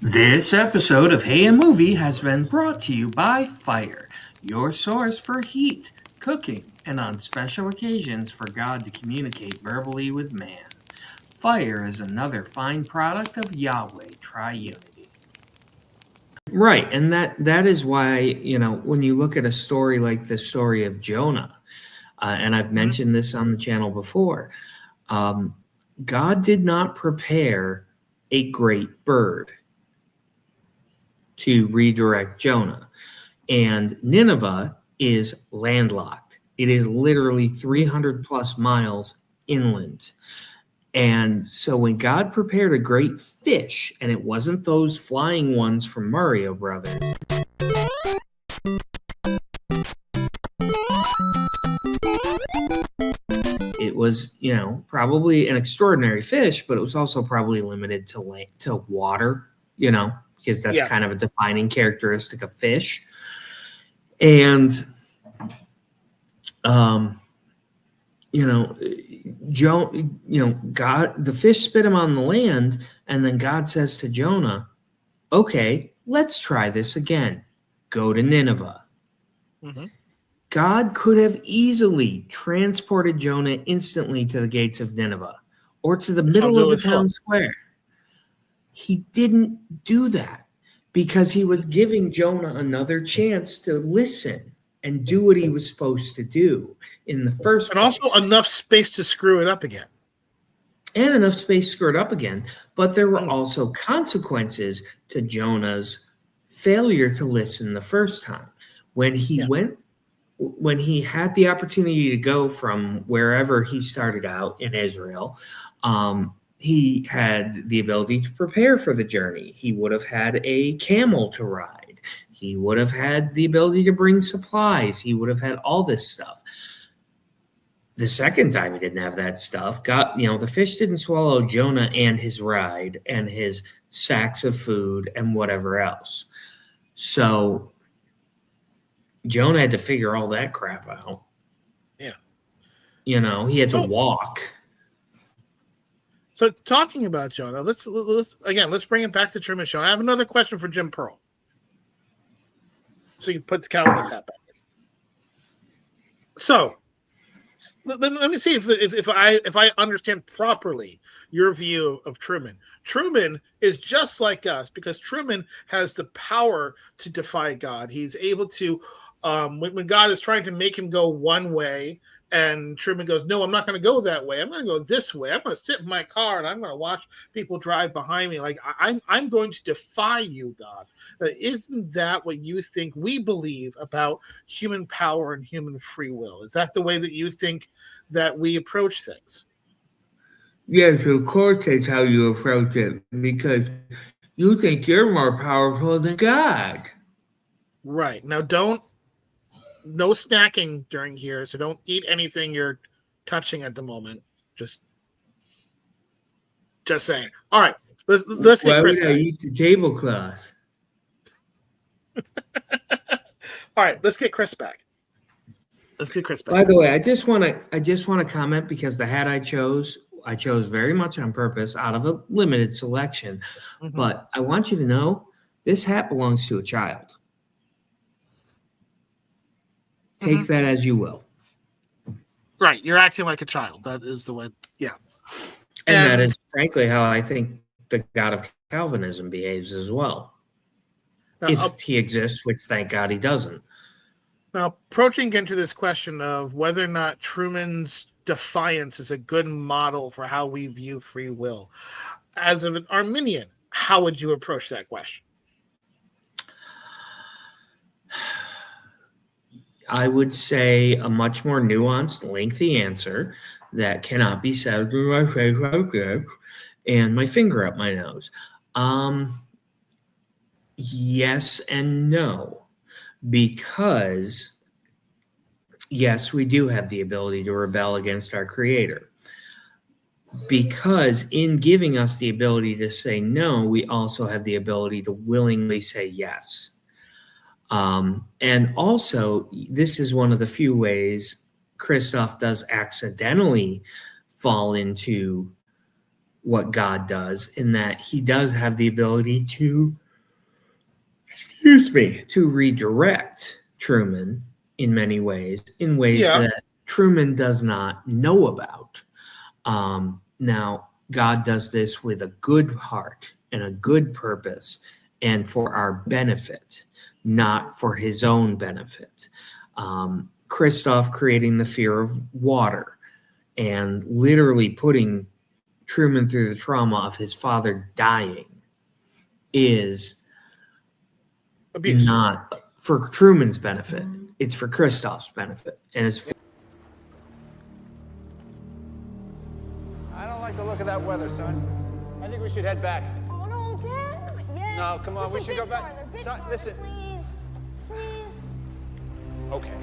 this episode of Hey a Movie has been brought to you by Fire, your source for heat, cooking, and on special occasions for God to communicate verbally with man. Fire is another fine product of Yahweh Triunity. Right, and that is why, when you look at a story like the story of Jonah, and I've mentioned this on the channel before, God did not prepare a great bird to redirect Jonah. And Nineveh is landlocked. It is literally 300 plus miles inland. And so when God prepared a great fish, and it wasn't those flying ones from Mario Brothers, it was, probably an extraordinary fish, but it was also probably limited to water, because that's kind of a defining characteristic of fish. And, God, the fish spit him on the land, and then God says to Jonah, okay, let's try this again. Go to Nineveh. Mm-hmm. God could have easily transported Jonah instantly to the gates of Nineveh or to the middle of the town square. He didn't do that because he was giving Jonah another chance to listen and do what he was supposed to do in the first place. And also enough space to screw it up again. And enough space to screw it up again. But there were also consequences to Jonah's failure to listen the first time. When he had the opportunity to go from wherever he started out in Israel, he had the ability to prepare for the journey. He would have had a camel to ride. He would have had the ability to bring supplies. He would have had all this stuff. The second time he didn't have that stuff. The fish didn't swallow Jonah and his ride and his sacks of food and whatever else. So Jonah had to figure all that crap out. Yeah. He had to walk. So talking about Jonah, let's bring it back to Truman Show. I have another question for Jim Pearl. So you put the Calvinist hat back in. So let me see if I understand properly your view of Truman. Truman is just like us because Truman has the power to defy God. He's able to, when God is trying to make him go one way, and Truman goes, no, I'm not going to go that way. I'm going to go this way. I'm going to sit in my car and I'm going to watch people drive behind me. Like I'm going to defy you, God. Isn't that what you think we believe about human power and human free will? Is that the way that you think that we approach things? Yes, of course that's how you approach it, because you think you're more powerful than God. Right. Now, no snacking during here, so don't eat anything you're touching at the moment. Just saying. All right, let's get Chris back. Why would I eat the tablecloth? All right, let's get Chris back. By the way, I just want to comment, because the hat I chose very much on purpose out of a limited selection. Mm-hmm. But I want you to know this hat belongs to a child. Take that as you will. Right. You're acting like a child. That is the way. Yeah. And that is frankly how I think the God of Calvinism behaves as well. Now, if he exists, which thank God he doesn't. Now, approaching into this question of whether or not Truman's defiance is a good model for how we view free will. As an Arminian, how would you approach that question? I would say a much more nuanced, lengthy answer that cannot be said with my face like this and my finger up my nose. Yes and no, because yes, we do have the ability to rebel against our Creator. Because in giving us the ability to say no, we also have the ability to willingly say yes. And also, this is one of the few ways Christoph does accidentally fall into what God does, in that he does have the ability to, to redirect Truman in many ways, that Truman does not know about. Now, God does this with a good heart and a good purpose and for our benefit, not for his own benefit. Christoph creating the fear of water and literally putting Truman through the trauma of his father dying is abuse. Not for Truman's benefit. It's for Christoph's benefit. And it's I don't like the look of that weather, son. I think we should head back. Oh, no, Dad. Yes. No, come on, we should go back. Farther, Son, listen. Please. Okay.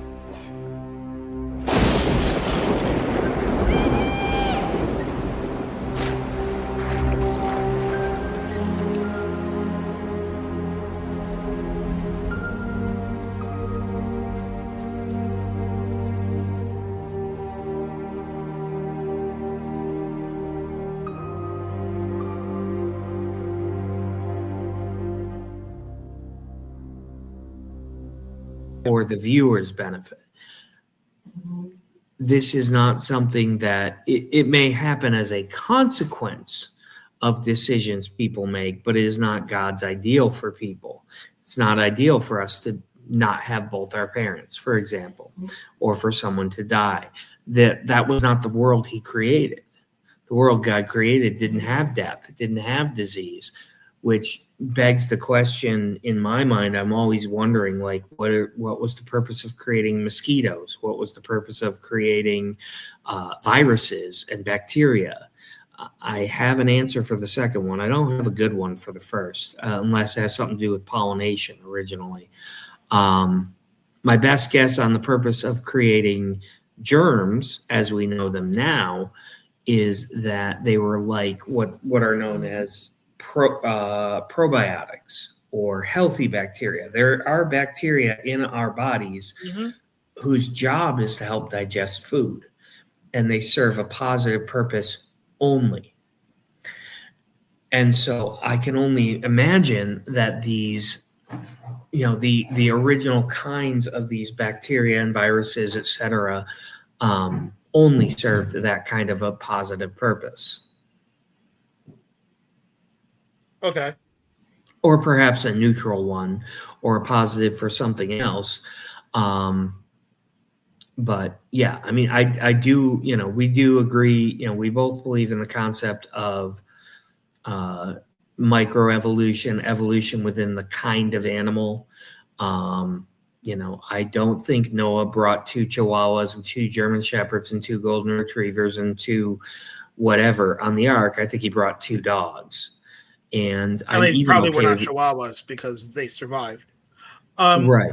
or the viewer's benefit. This is not something that it may happen as a consequence of decisions people make, but it is not God's ideal for people. It's not ideal for us to not have both our parents, for example, or for someone to die. That was not the world he created. The world God created didn't have death. It didn't have disease, which begs the question in my mind. I'm always wondering, like, what was the purpose of creating mosquitoes? What was the purpose of creating viruses and bacteria? I have an answer for the second one. I don't have a good one for the first, unless it has something to do with pollination originally. My best guess on the purpose of creating germs, as we know them now, is that they were like what are known as probiotics or healthy bacteria. There are bacteria in our bodies whose job is to help digest food, and they serve a positive purpose only. And so I can only imagine that these, the original kinds of these bacteria and viruses, etc., only served that kind of a positive purpose. Okay. Or perhaps a neutral one, or a positive for something else. But yeah, I mean, I do, we do agree, we both believe in the concept of microevolution, evolution within the kind of animal. I don't think Noah brought 2 Chihuahuas and 2 German Shepherds and 2 Golden Retrievers and 2 whatever on the ark. I think he brought 2 dogs. And they probably were not Chihuahuas because they survived. Right.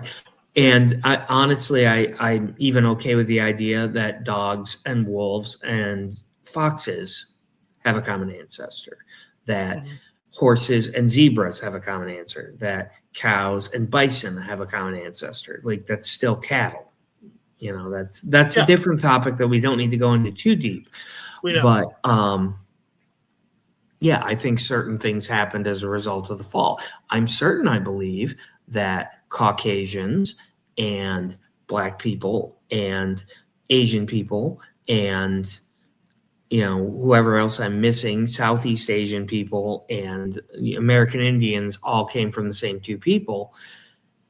And I'm even okay with the idea that dogs and wolves and foxes have a common ancestor, that horses and zebras have a common ancestor, that cows and bison have a common ancestor. Like, that's still cattle. That's a different topic that we don't need to go into too deep. But I think certain things happened as a result of the fall. I'm certain, I believe, that Caucasians and Black people and Asian people and whoever else I'm missing, Southeast Asian people and American Indians all came from the same 2 people.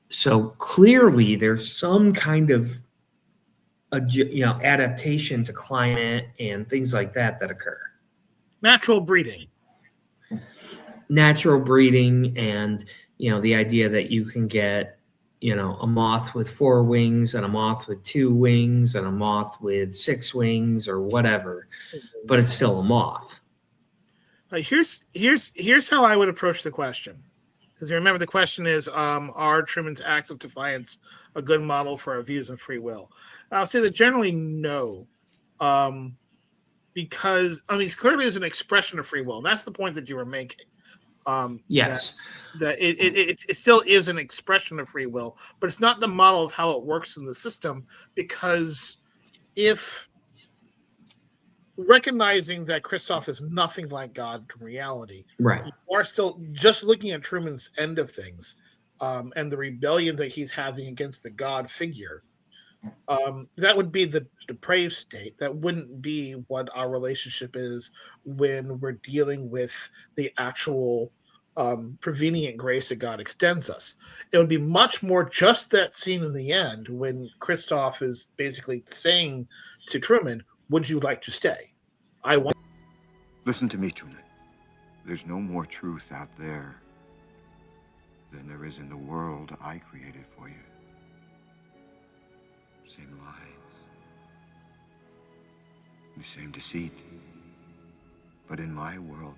So clearly there's some kind of adaptation to climate and things like that occur. Natural breeding and the idea that you can get a moth with 4 wings and a moth with 2 wings and a moth with 6 wings or whatever, but it's still a moth. Here's how I would approach the question, because you remember the question is, are Truman's acts of defiance a good model for our views of free will? And I'll say that generally no, because clearly is an expression of free will. And that's the point that you were making. Yes, that it still is an expression of free will, but it's not the model of how it works in the system. Because if recognizing that Christoph is nothing like God in reality, right, you are still just looking at Truman's end of things, and the rebellion that he's having against the God figure. That would be the depraved state. That wouldn't be what our relationship is when we're dealing with the actual prevenient grace that God extends us. It would be much more just that scene in the end when Christoph is basically saying to Truman, "Would you like to stay? I want." Listen to me, Truman. There's no more truth out there than there is in the world I created for you. Same lies, the same deceit, but in my world,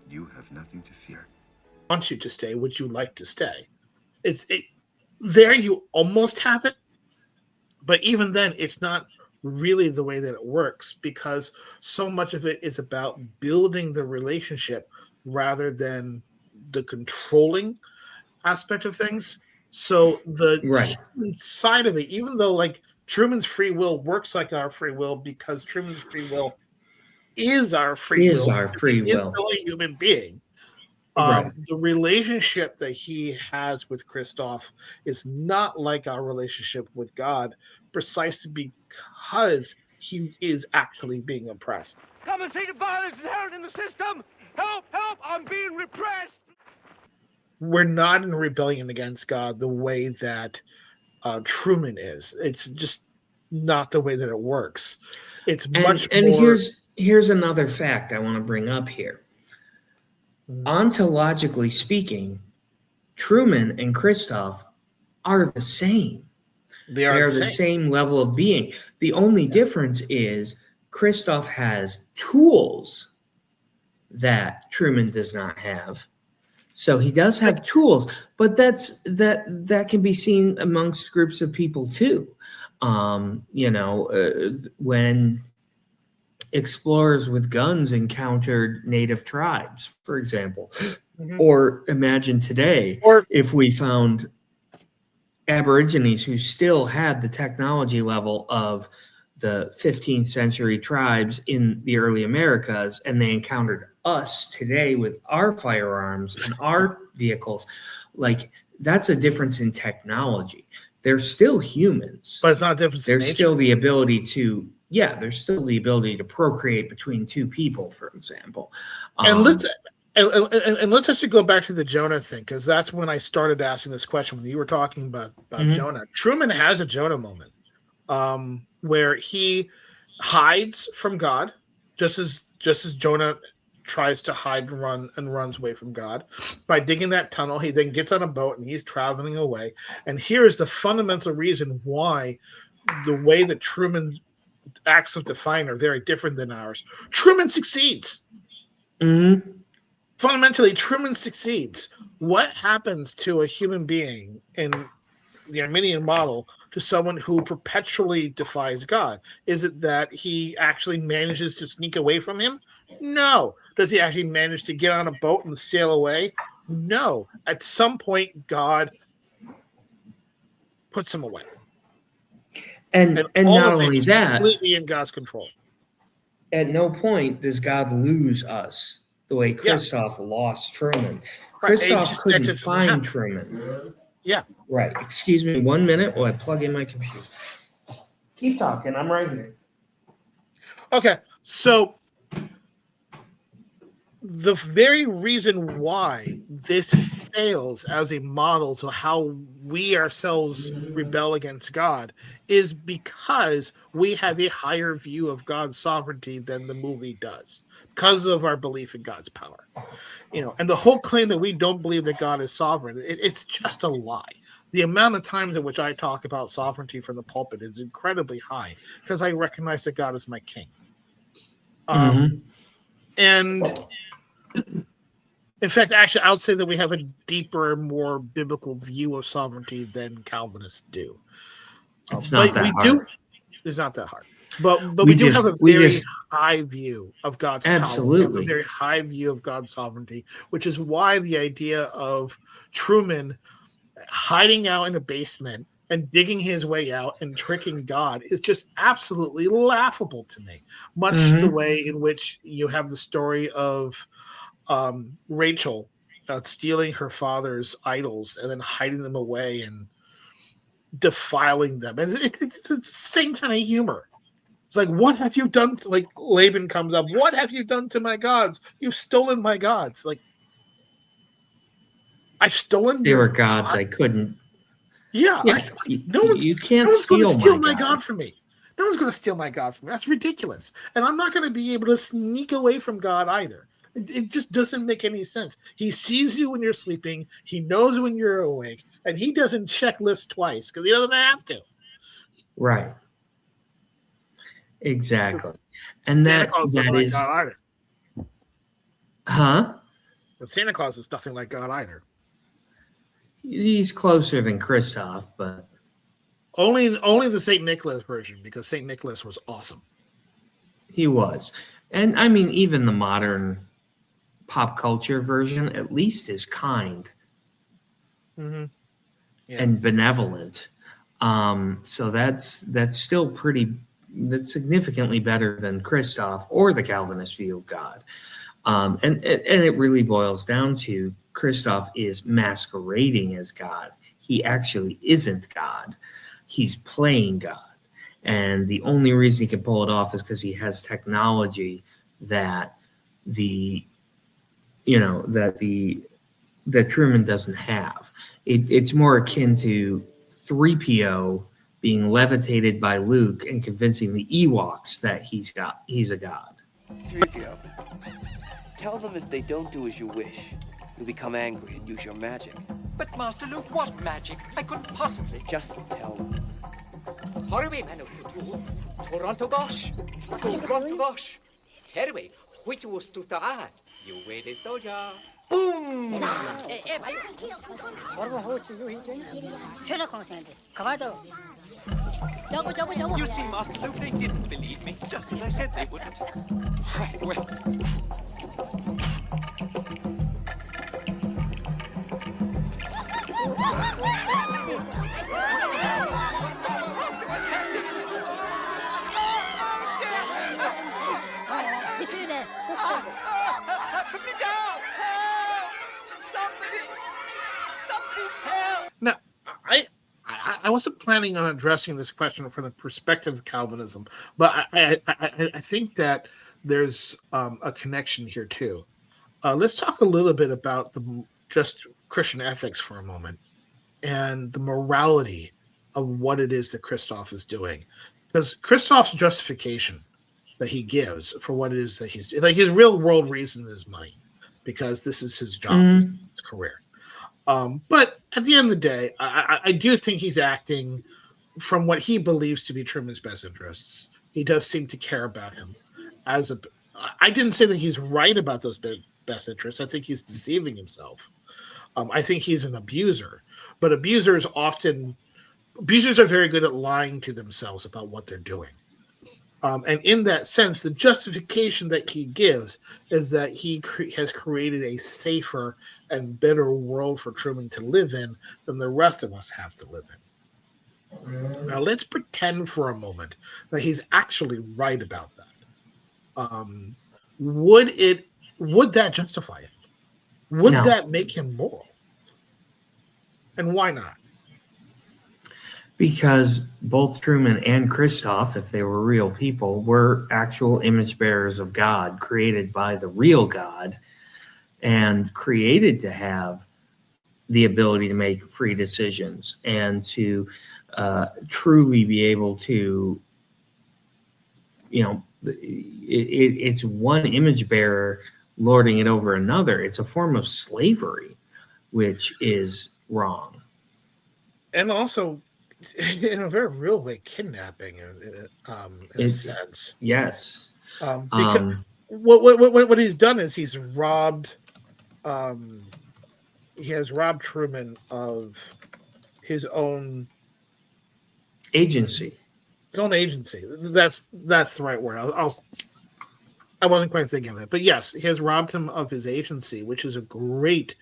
you have nothing to fear. I want you to stay. Would you like to stay? There you almost have it, but even then, it's not really the way that it works, because so much of it is about building the relationship rather than the controlling aspect of things. So the human side of it, even though like Truman's free will works like our free will, because Truman's free will is our free will. Is our free will. Is still a human being. Right. The relationship that he has with Christoph is not like our relationship with God, precisely because he is actually being oppressed. Come and see the violence inherent in the system. Help, help, I'm being repressed. We're not in rebellion against God the way that Truman is. It's just not the way that it works. It's much and more. here's another fact I want to bring up here. Ontologically speaking, Truman and Christoph are the same. They are the same level of being. The only difference is Christoph has tools that Truman does not have. So he does have tools, but that can be seen amongst groups of people too. When explorers with guns encountered native tribes, for example, or imagine today, if we found Aborigines who still had the technology level of the 15th century tribes in the early Americas, and they encountered us today with our firearms and our vehicles. Like, that's a difference in technology. They're still humans, but it's not a difference. There's still the ability to, there's still the ability to procreate between two people, for example. And let's actually go back to the Jonah thing, because that's when I started asking this question when you were talking about Jonah. Truman has a Jonah moment where he hides from God, just as Jonah tries to hide and runs away from God. By digging that tunnel, he then gets on a boat and he's traveling away. And here is the fundamental reason why the way that Truman's acts of defiance are very different than ours. Truman succeeds. Fundamentally, Truman succeeds. What happens to a human being in the Arminian model to someone who perpetually defies God? Is it that he actually manages to sneak away from him? No. Does he actually manage to get on a boat and sail away? No. At some point, God puts him away. And not only that, completely in God's control. At no point does God lose us the way Christoph lost Truman. Christoph couldn't find Truman. Yeah. Right. Excuse me 1 minute while I plug in my computer. Keep talking. I'm right here. Okay. So the very reason why this fails as a model to how we ourselves rebel against God is because we have a higher view of God's sovereignty than the movie does, because of our belief in God's power. And the whole claim that we don't believe that God is sovereign, it's just a lie. The amount of times in which I talk about sovereignty from the pulpit is incredibly high because I recognize that God is my king. And in fact, actually, I would say that we have a deeper, more biblical view of sovereignty than Calvinists do. It's not that hard. It's not that hard. But we do have a very high view of God's power, a very high view of God's sovereignty, which is why the idea of Truman hiding out in a basement and digging his way out and tricking God is just absolutely laughable to me. Much the way in which you have the story of Rachel stealing her father's idols and then hiding them away and defiling them. And it's the same kind of humor. It's like, what have you done? Like Laban comes up, what have you done to my gods? You've stolen my gods. Like, I've stolen. There were gods I couldn't. Yeah, you can't steal my God from me. No one's going to steal my God from me. That's ridiculous. And I'm not going to be able to sneak away from God either. It just doesn't make any sense. He sees you when you're sleeping. He knows when you're awake, and he doesn't check lists twice because he doesn't have to. Right. Exactly. And that is. God either. Huh? But Santa Claus is nothing like God either. He's closer than Christoph, but only the St. Nicholas version, because St. Nicholas was awesome. He was. And I mean, even the modern pop culture version at least is kind and benevolent. So that's still pretty that's significantly better than Christoph or the Calvinist view of God. And it really boils down to Christoph is masquerading as God. He actually isn't God. He's playing God. And the only reason he can pull it off is because he has technology that that Truman doesn't have. It's more akin to 3PO being levitated by Luke and convincing the Ewoks that he's a god. 3PO. Tell them if they don't do as you wish, you'll become angry and use your magic. But Master Luke, what magic? I couldn't possibly. Just tell them. Toronto gosh. Toronto gosh. Terway, which was to the you waited so ya. Boom! You see, Master Luke, they didn't believe me, just as I said they wouldn't. Well. Put me down! Somebody help! Now, I wasn't planning on addressing this question from the perspective of Calvinism, but I think that there's a connection here too. Let's talk a little bit about just Christian ethics for a moment and the morality of what it is that Christoph is doing. Because Christoph's justification that he gives for what it is that he's like, his real world reason is money, because this is his job, his career. But at the end of the day, I do think he's acting from what he believes to be Truman's best interests. He does seem to care about him. I didn't say that he's right about those best interests. I think he's deceiving himself. I think he's an abuser. But abusers are very good at lying to themselves about what they're doing. And in that sense, the justification that he gives is that he has created a safer and better world for Truman to live in than the rest of us have to live in. Now, let's pretend for a moment that he's actually right about that. Would that justify it? Would that make him moral? And why not? Because both Truman and Christoph, if they were real people, were actual image bearers of God, created by the real God, and created to have the ability to make free decisions and to truly be able to, it's one image bearer lording it over another. It's a form of slavery, which is wrong. And also, in a very real way, kidnapping in a sense. Yes. Because what he's done is he's robbed. He has robbed Truman of his own agency. His own agency. That's the right word. I wasn't quite thinking of it, but yes, he has robbed him of his agency, which is a great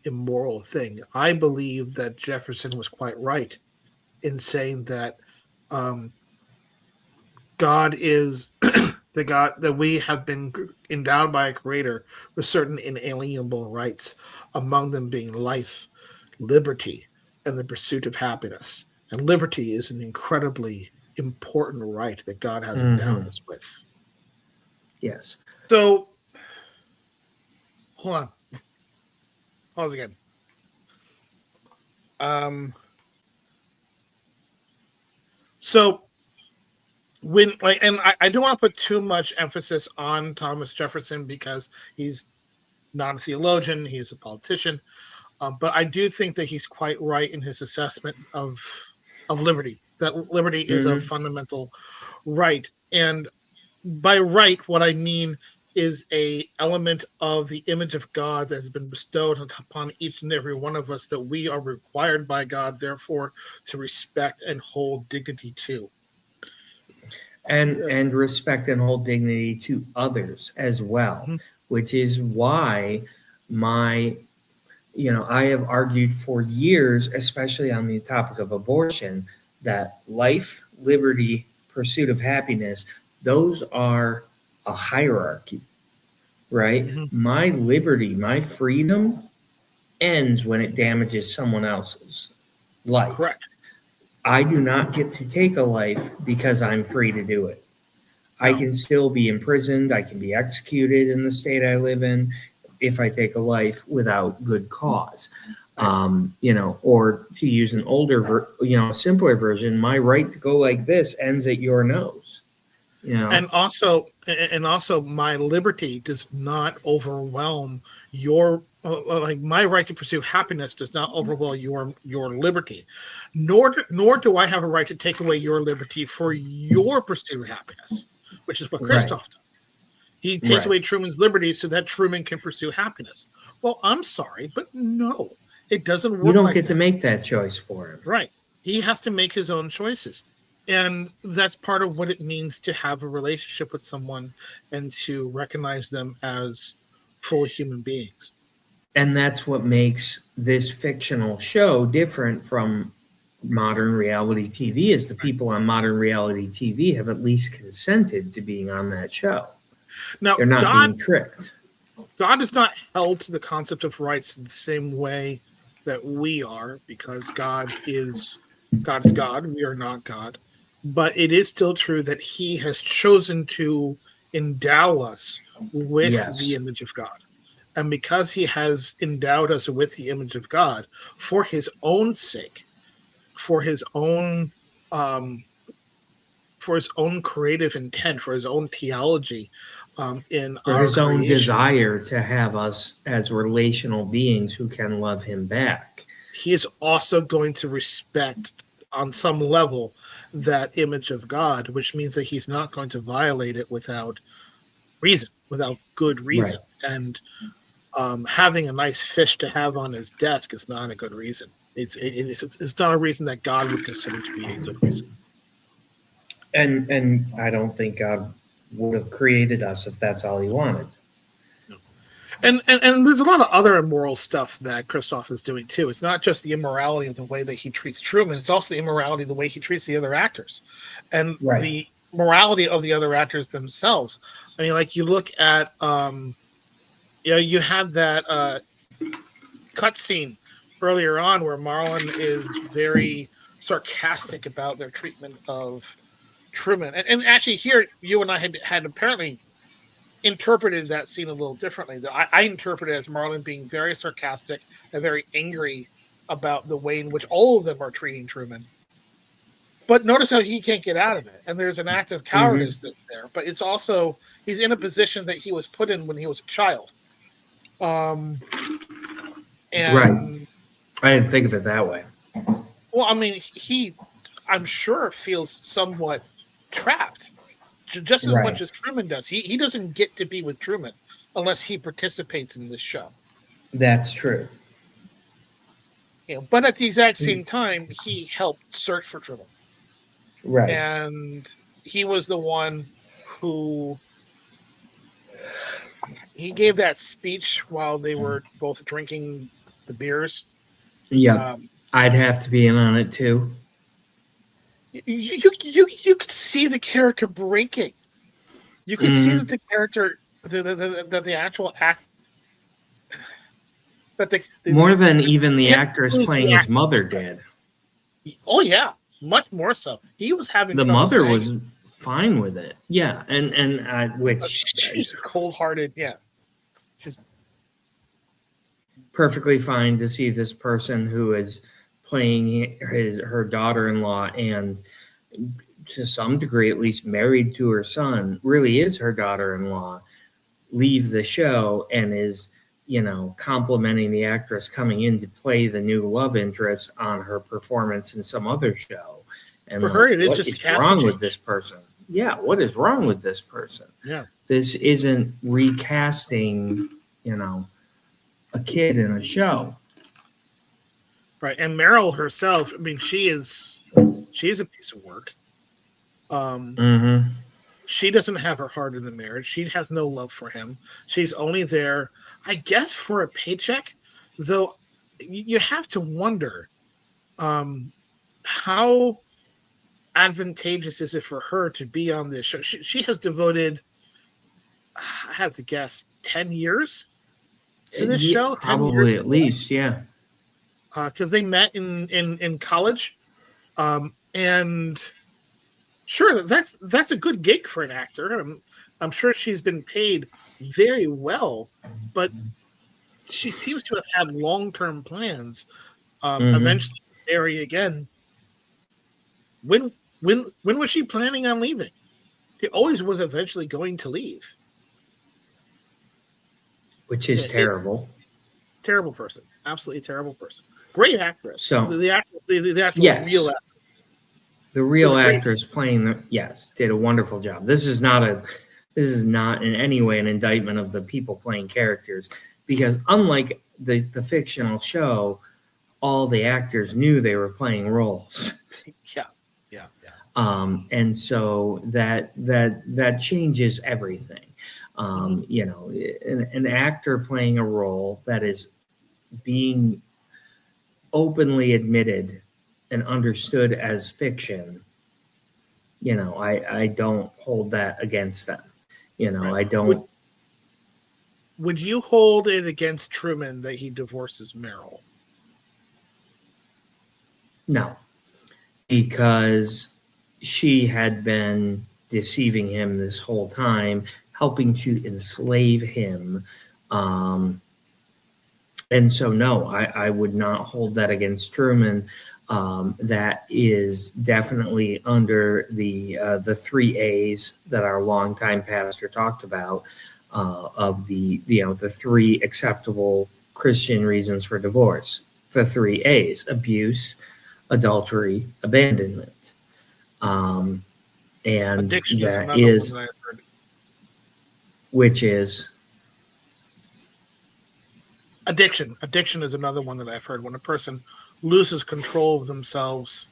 immoral thing. I believe that Jefferson was quite right in saying that God is the God, that we have been endowed by a creator with certain inalienable rights, among them being life, liberty, and the pursuit of happiness. And liberty is an incredibly important right that God has endowed us with. Yes. So, hold on. Pause again. So I don't want to put too much emphasis on Thomas Jefferson because he's not a theologian, he's a politician, but I do think that he's quite right in his assessment of liberty, that liberty is a fundamental right. And by right, what I mean is a element of the image of God that has been bestowed upon each and every one of us that we are required by God, therefore, to respect and hold dignity to. And respect and hold dignity to others as well, which is why I have argued for years, especially on the topic of abortion, that life, liberty, pursuit of happiness, those are a hierarchy, right? My liberty, my freedom ends when it damages someone else's life. Correct. I do not get to take a life because I'm free to do it. I can still be imprisoned. I can be executed in the state I live in if I take a life without good cause. Or to use an older, a simpler version, my right to go like this ends at your nose. And also my liberty does not overwhelm your my right to pursue happiness does not overwhelm your liberty, nor do I have a right to take away your liberty for your pursuit of happiness, which is what Christoph does. He takes away Truman's liberty so that Truman can pursue happiness. Well, I'm sorry, but no, it doesn't work. You don't like get that. to make that choice for him. Right. He has to make his own choices. And that's part of what it means to have a relationship with someone and to recognize them as full human beings. And that's what makes this fictional show different from modern reality TV, is the people on modern reality TV have at least consented to being on that show. Now, they're not being tricked. God is not held to the concept of rights the same way that we are, because God is God. We are not God. But it is still true that he has chosen to endow us with the image of God. And because he has endowed us with the image of God for his own sake, for his own creative intent, for his own theology, for his own desire to have us as relational beings who can love him back. He is also going to respect, on some level, that image of God, which means that he's not going to violate it without reason, without good reason. Right. And having a nice fish to have on his desk is not a good reason. It's not a reason that God would consider to be a good reason. And I don't think God would have created us if that's all he wanted. No. And there's a lot of other immoral stuff that Christoph is doing too. It's not just the immorality of the way that he treats Truman, it's also the immorality of the way he treats the other actors. And the morality of the other actors themselves. I mean, like, you look at you had that cutscene earlier on where Marlon is very sarcastic about their treatment of Truman. And actually here, you and I had apparently interpreted that scene a little differently. I interpreted it as Marlon being very sarcastic and very angry about the way in which all of them are treating Truman. But notice how he can't get out of it. And there's an act of cowardice that's there. But it's also, he's in a position that he was put in when he was a child. And right. I didn't think of it that way. Well, I mean, I'm sure, feels somewhat trapped, just as much as Truman does. He doesn't get to be with Truman unless he participates in this show. That's true. But at the exact same time, he helped search for Truman. Right. And he was the one who he gave that speech while they were both drinking the beers. Yeah. I'd have to be in on it too. You could see the character breaking. You could see that the character, the actual act, that the more than even the actress playing his mother did. Oh yeah, much more so. He was having the mother was fine with it. Yeah, and which she's cold-hearted. Yeah, she's perfectly fine to see this person who is playing her daughter-in-law and to some degree at least married to her son, really is her daughter-in-law, leave the show and is, complimenting the actress coming in to play the new love interest on her performance in some other show. And for her, it is what just is wrong with this person? Yeah, what is wrong with this person? Yeah, this isn't recasting, a kid in a show. Right, and Meryl herself, I mean, she is a piece of work. She doesn't have her heart in the marriage. She has no love for him. She's only there, I guess, for a paycheck. Though you have to wonder how advantageous is it for her to be on this show? She has devoted, I have to guess, 10 years to this show. 10 Probably years? at least, yeah. Because they met in college, and sure, that's a good gig for an actor. I'm sure she's been paid very well, but she seems to have had long-term plans. Eventually marry again. When was she planning on leaving? She always was eventually going to leave. Which is terrible. Terrible person. Absolutely terrible person. Great actress. So the actual yes. real actress. The real actress playing did a wonderful job. This is not in any way an indictment of the people playing characters, because unlike the fictional show, all the actors knew they were playing roles. Yeah. And so that changes everything. You know, an actor playing a role that is being openly admitted and understood as fiction, you know, I don't hold that against them. You know, right. I don't. Would you hold it against Truman that he divorces Meryl? No, because she had been deceiving him this whole time, helping to enslave him. And so, no, I would not hold that against Truman. That is definitely under the 3 A's that our longtime pastor talked about, of the 3 acceptable Christian reasons for divorce. The 3 A's: abuse, adultery, abandonment. And Addiction that is another one that I've heard. Which is addiction. Addiction is another one that I've heard. When a person loses control of themselves,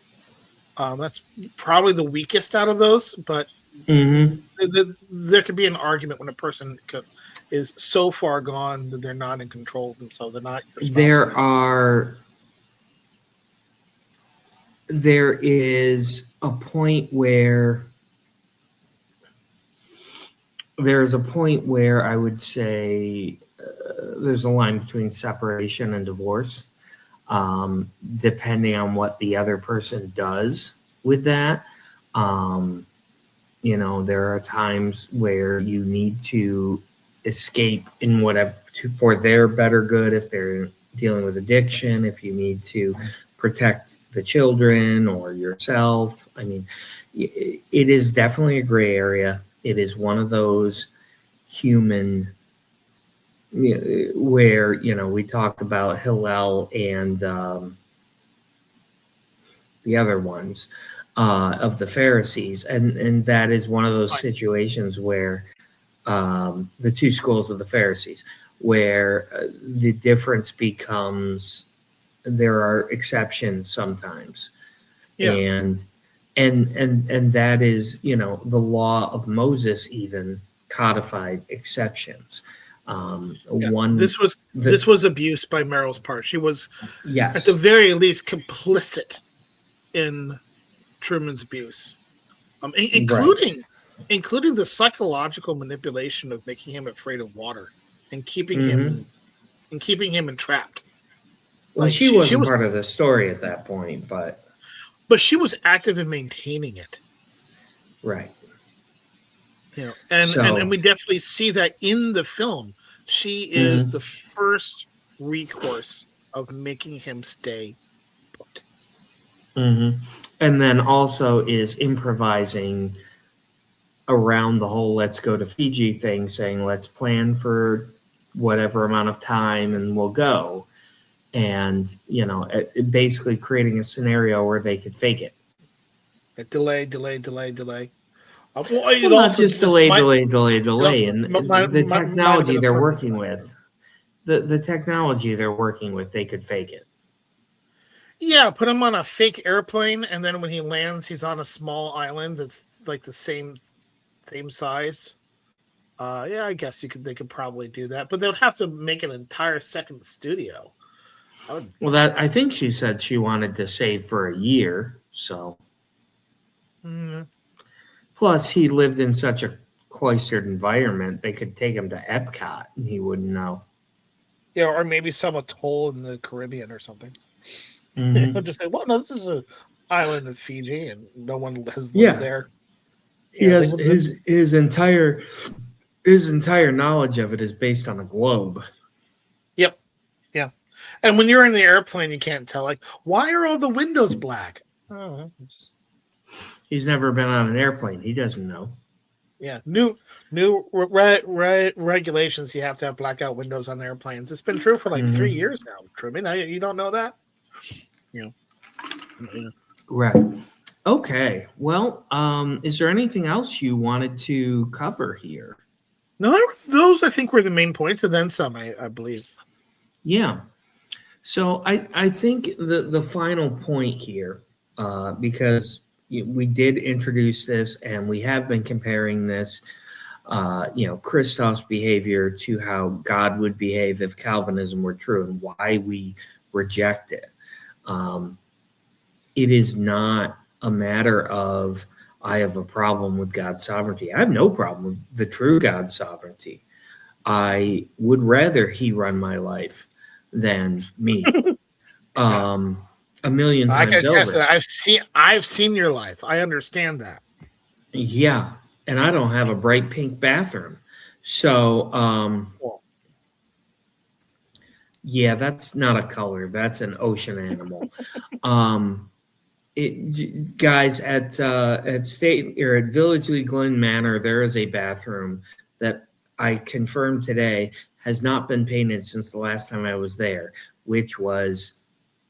that's probably the weakest out of those. But there could be an argument when a person is so far gone that they're not in control of themselves. They're not. There is a point where I would say there's a line between separation and divorce, depending on what the other person does with that. You know, there are times where you need to escape in whatever for their better good. If they're dealing with addiction, if you need to protect the children or yourself. I mean, it is definitely a gray area. It is one of those human where, you know, we talked about Hillel and the other ones of the Pharisees. And that is one of those situations where the 2 schools of the Pharisees, where the difference becomes there are exceptions sometimes. Yeah. And that is, you know, the law of Moses even codified exceptions. This was abuse by Meryl's part. She was, yes, at the very least, complicit in Truman's abuse, including the psychological manipulation of making him afraid of water and keeping him entrapped. Well, she wasn't part of the story at that point, but she was active in maintaining it. Right. You know, and we definitely see that in the film. She is the first recourse of making him stay put. And then also is improvising around the whole let's go to Fiji thing, saying let's plan for whatever amount of time and we'll go. And, you know, basically creating a scenario where they could fake it. Delay. Well, not just delay. And the technology they're working with, the technology they're working with, they could fake it. Yeah, put him on a fake airplane, and then when he lands, he's on a small island that's like the same size. Yeah, I guess they could probably do that, but they'd have to make an entire second studio. Well, I think she said she wanted to save for a year, so. Mm. Plus, he lived in such a cloistered environment, they could take him to Epcot and he wouldn't know. Yeah, or maybe some atoll in the Caribbean or something. Mhm. Just say, well, no, this is an island of Fiji, and no one has lived Yeah. there. He Yeah, has his entire knowledge of it is based on a globe. Yep. Yeah. And when you're in the airplane, you can't tell. Like, why are all the windows black? Oh, He's never been on an airplane. He doesn't know. yeah. New regulations. You have to have blackout windows on airplanes. It's been true for like 3 years now, Truman. You don't know that? Yeah. Right. Okay. Well, is there anything else you wanted to cover here? No, those I think were the main points, and then some, I believe. Yeah. So I think the final point here, because we did introduce this and we have been comparing this, Christoph's behavior to how God would behave if Calvinism were true and why we reject it. It is not a matter of I have a problem with God's sovereignty. I have no problem with the true God's sovereignty. I would rather he run my life than me. A million I times can attest over. to that. I've seen your life. I understand that. Yeah, and I don't have a bright pink bathroom. So, yeah, that's not a color. That's an ocean animal. Guys, at State or at Village Lee Glen Manor, there is a bathroom that I confirmed today has not been painted since the last time I was there, which was,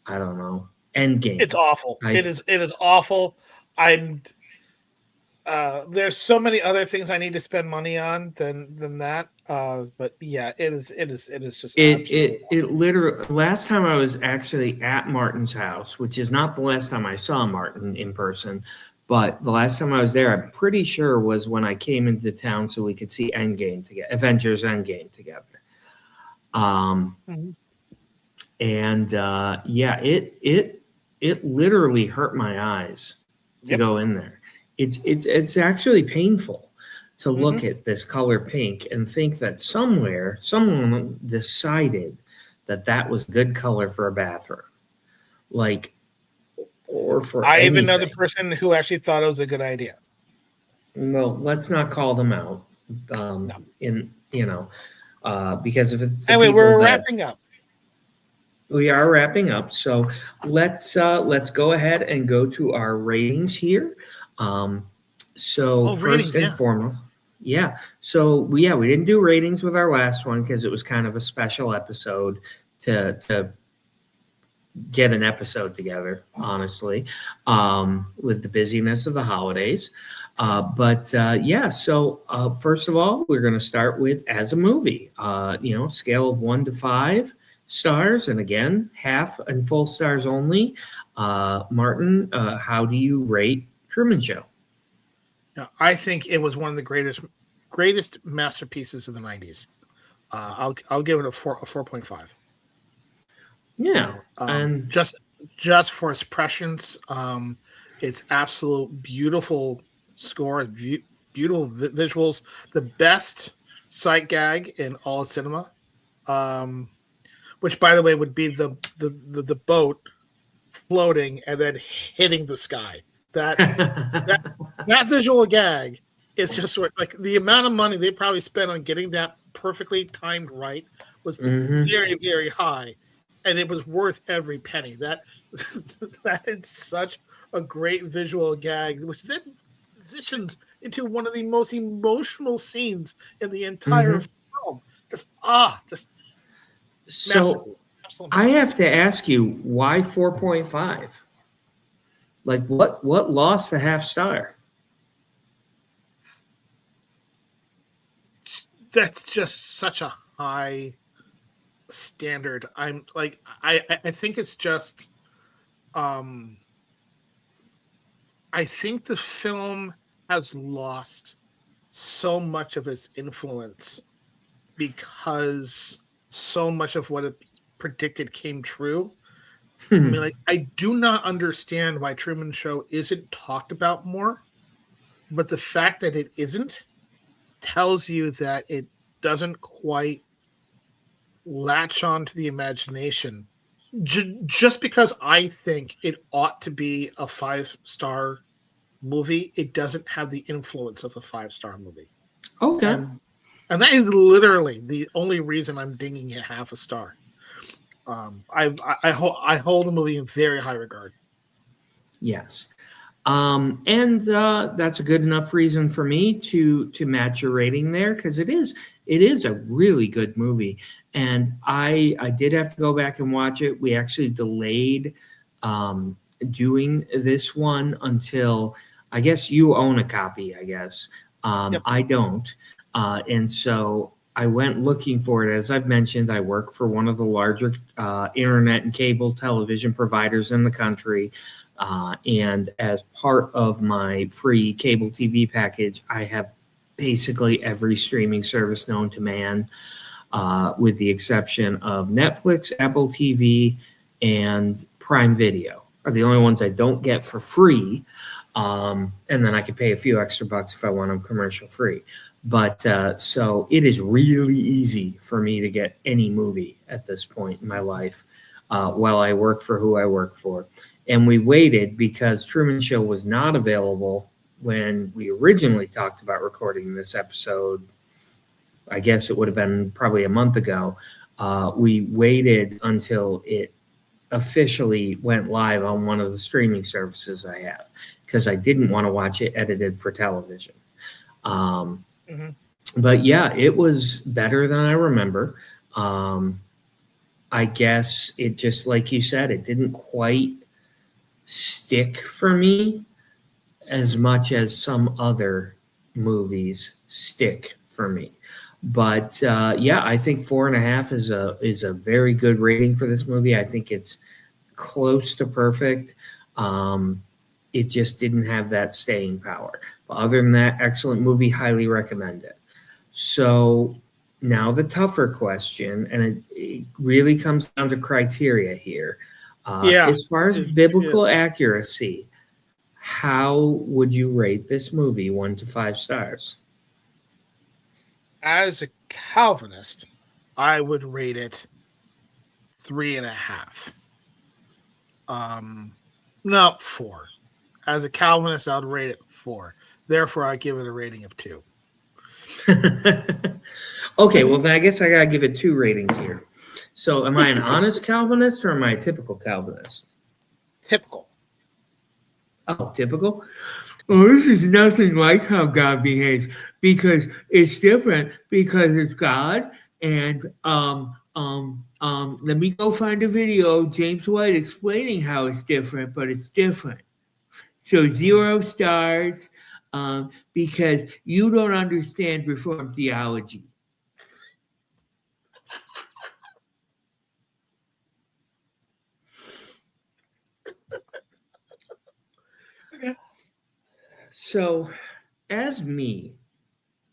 I don't know, Endgame. It's awful. It is awful. There's so many other things I need to spend money on than that. But yeah, it is just it literally. Last time I was actually at Martin's house, which is not the last time I saw Martin in person, but the last time I was there, I'm pretty sure was when I came into town so we could see Endgame together, Avengers Endgame together. And yeah, it literally hurt my eyes to go in there. It's actually painful to look at this color pink and think that somewhere someone decided that was good color for a bathroom, or for I anything. even know the person who actually thought it was a good idea. Well, let's not call them out. Because if it's anyway, we're wrapping up. We are wrapping up, so let's go ahead and go to our ratings here. First and foremost, yeah. So we didn't do ratings with our last one because it was kind of a special episode to get an episode together, honestly, with the busyness of the holidays. So first of all, we're going to start with as a movie, scale of 1 to 5 stars, and again, half and full stars only. Martin, how do you rate Truman Show? I think it was one of the greatest masterpieces of the 90s. I'll give it a 4.5. Yeah, and just for its prescience, its absolute beautiful score, beautiful visuals, the best sight gag in all of cinema. Which, by the way, would be the boat floating and then hitting the sky. That visual gag is just like the amount of money they probably spent on getting that perfectly timed right was very, very high, and it was worth every penny. That is such a great visual gag, which then transitions into one of the most emotional scenes in the entire film. So I have to ask you, why 4.5? Like, what lost the half star? That's just such a high standard. I'm like, I think it's just, I think the film has lost so much of its influence because so much of what it predicted came true I mean, like, I do not understand why Truman Show isn't talked about more, but the fact that it isn't tells you that it doesn't quite latch on to the imagination. Just because I think it ought to be a 5-star movie, it doesn't have the influence of a 5-star movie. Okay. And that is literally the only reason I'm dinging it half a star. I hold the movie in very high regard. Yes. And that's a good enough reason for me to match your rating there, because it is a really good movie. And I did have to go back and watch it. We actually delayed doing this one until, I guess you own a copy, I guess. Yep. I don't. And so I went looking for it. As I've mentioned, I work for one of the larger internet and cable television providers in the country. And as part of my free cable TV package, I have basically every streaming service known to man, with the exception of Netflix, Apple TV, and Prime Video are the only ones I don't get for free. And then I can pay a few extra bucks if I want them commercial free. But so it is really easy for me to get any movie at this point in my life while I work for who I work for. And we waited because Truman Show was not available when we originally talked about recording this episode. I guess it would have been probably a month ago. We waited until it officially went live on one of the streaming services I have, because I didn't want to watch it edited for television. But yeah, it was better than I remember. I guess it just, like you said, it didn't quite stick for me as much as some other movies stick for me. But yeah, I think 4.5 is a very good rating for this movie. I think it's close to perfect. It just didn't have that staying power. But other than that, excellent movie, highly recommend it. So now the tougher question, and it really comes down to criteria here. As far as biblical accuracy, how would you rate this movie 1 to 5 stars? As a Calvinist, I would rate it 3.5. No, 4. As a Calvinist, I would rate it 4. Therefore, I give it a rating of 2. Okay, well, then I guess I gotta give it 2 ratings here. So, am I an honest Calvinist or am I a typical Calvinist? Typical. Oh, typical? Well, this is nothing like how God behaves, because it's different, because it's God. And let me go find a video of James White explaining how it's different, but it's different. So 0 stars, because you don't understand Reformed theology. Okay. So, as me,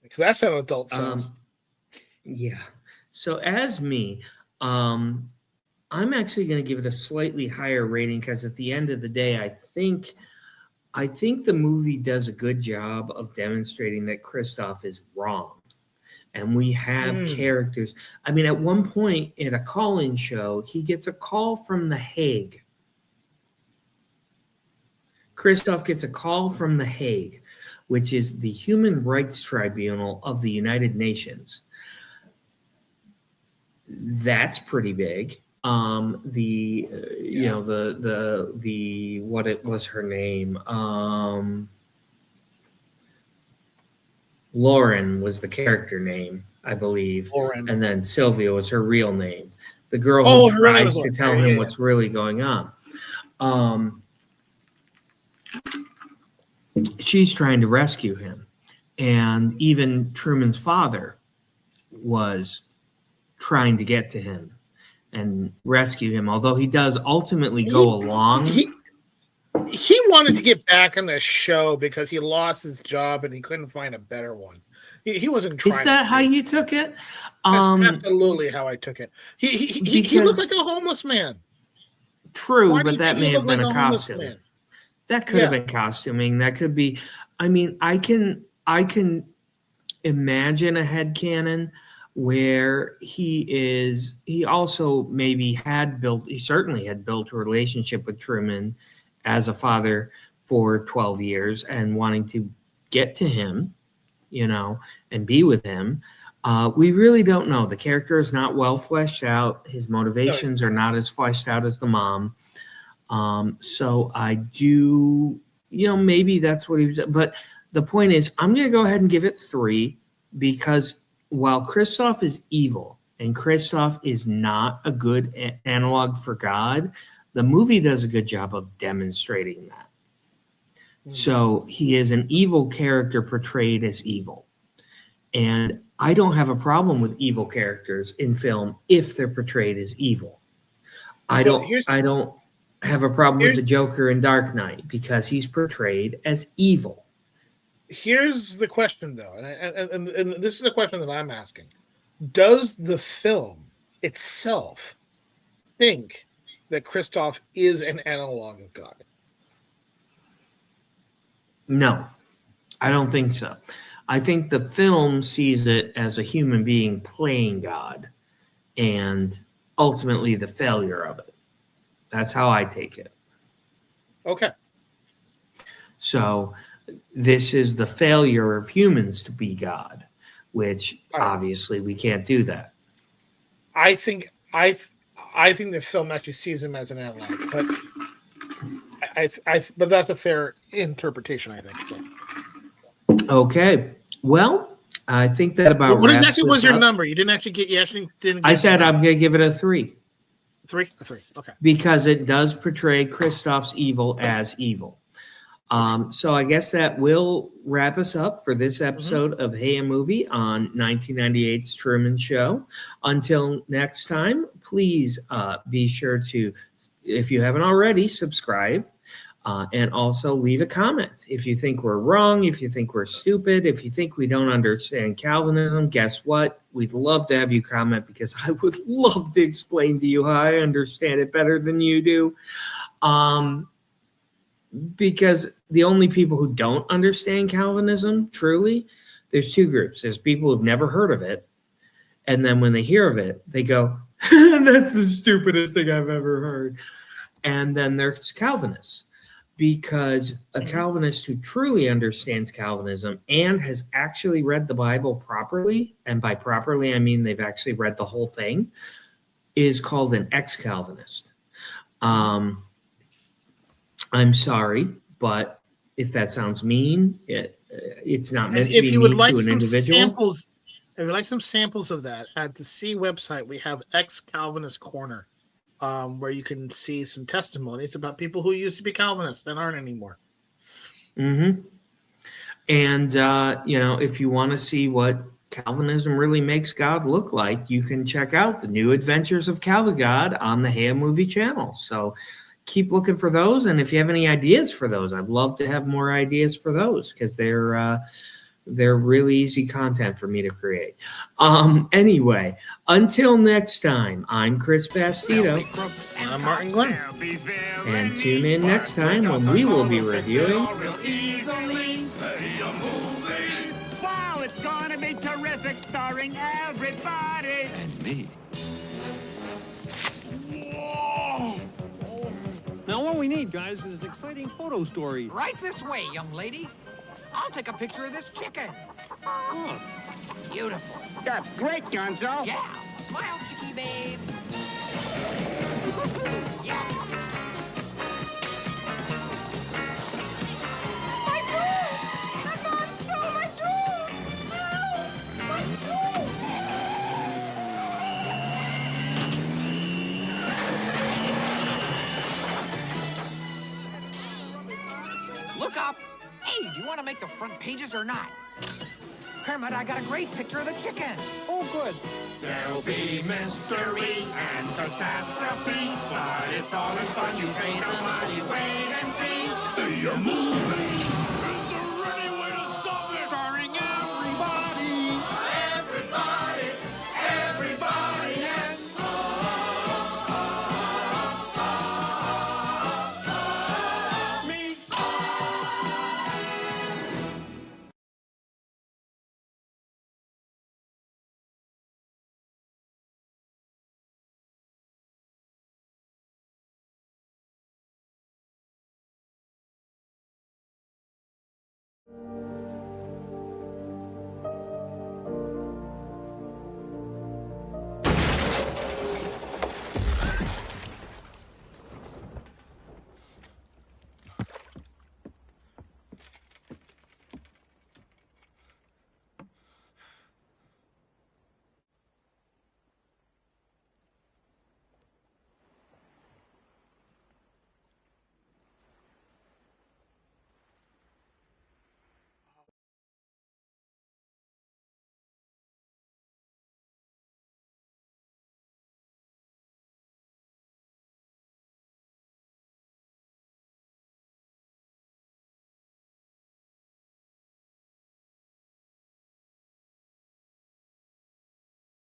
because that's how adult sounds. Yeah. So as me, I'm actually going to give it a slightly higher rating, because at the end of the day, I think the movie does a good job of demonstrating that Christoph is wrong. And we have characters. I mean, at one point in a call-in show, he gets a call from The Hague. Christoph gets a call from The Hague, which is the Human Rights Tribunal of the United Nations. That's pretty big. What it was her name? Lauren was the character name, I believe. Lauren. And then Sylvia was her real name. The girl who tries to tell him what's really going on. She's trying to rescue him. And even Truman's father was trying to get to him and rescue him, although he does ultimately go along. He wanted to get back on the show because he lost his job and he couldn't find a better one. He wasn't trying. Is that how you took it? That's absolutely how I took it. He looked like a homeless man. True, Why do but you that think may he have looked been like a homeless costume. man? That could have been costuming. That could be. I mean, I can imagine a headcanon where he also maybe he certainly had built a relationship with Truman as a father for 12 years and wanting to get to him, and be with him. We really don't know. The character is not well fleshed out. His motivations are not as fleshed out as the mom. So I do, maybe that's what he was. But the point is, I'm going to go ahead and give it 3 because while Christoph is evil and Christoph is not a good analog for God, the movie does a good job of demonstrating that. So he is an evil character portrayed as evil. And I don't have a problem with evil characters in film if they're portrayed as evil. I don't have a problem with the Joker in Dark Knight because he's portrayed as evil. Here's the question, though, and this is a question that I'm asking. Does the film itself think that Christoph is an analog of God? No, I don't think so. I think the film sees it as a human being playing God and ultimately the failure of it. That's how I take it. Okay. So this is the failure of humans to be God, which obviously we can't do that. I think the film actually sees him as an analog, but but that's a fair interpretation, I think. So. Okay. Well, I think that about what wraps exactly this was your up. number? You actually didn't get I said I'm going to give it a 3. 3? A 3. Okay. Because it does portray Christoph's evil as evil. So I guess that will wrap us up for this episode of Hey a Movie on 1998's Truman Show. Until next time, please be sure to, if you haven't already, subscribe. And also leave a comment. If you think we're wrong, if you think we're stupid, if you think we don't understand Calvinism, guess what? We'd love to have you comment because I would love to explain to you how I understand it better than you do. Because the only people who don't understand Calvinism, truly, there's 2 groups. There's people who've never heard of it. And then when they hear of it, they go, that's the stupidest thing I've ever heard. And then there's Calvinists. Because a Calvinist who truly understands Calvinism and has actually read the Bible properly, and by properly I mean they've actually read the whole thing, is called an ex-Calvinist. I'm sorry, but if that sounds mean, it's not meant to be mean to an individual. If you'd like some samples of that, at the C website, we have Ex-Calvinist Corner. Where you can see some testimonies about people who used to be Calvinists and aren't anymore. And, if you want to see what Calvinism really makes God look like, you can check out the New Adventures of Calvigod on the Hey a Movie channel. So keep looking for those. And if you have any ideas for those, I'd love to have more ideas for those because they're really easy content for me to create. Anyway, until next time, I'm Chris Bastito. I'm Martin Glenn. And tune in next time when we will be reviewing... Wow, it's gonna be terrific, starring everybody. And me. Now what we need, guys, is an exciting photo story. Right this way, young lady. I'll take a picture of this chicken. Oh. Beautiful. That's great, Gonzo. Yeah. Smile, chickie babe. Yeah. My jewels! My mom stole my jewels! No! My jewels! Look up. Hey, do you want to make the front pages or not? Kermit, I got a great picture of the chicken. Oh, good. There'll be mystery and catastrophe, but it's all in fun. You pay no money, wait and see. Hey, a movie.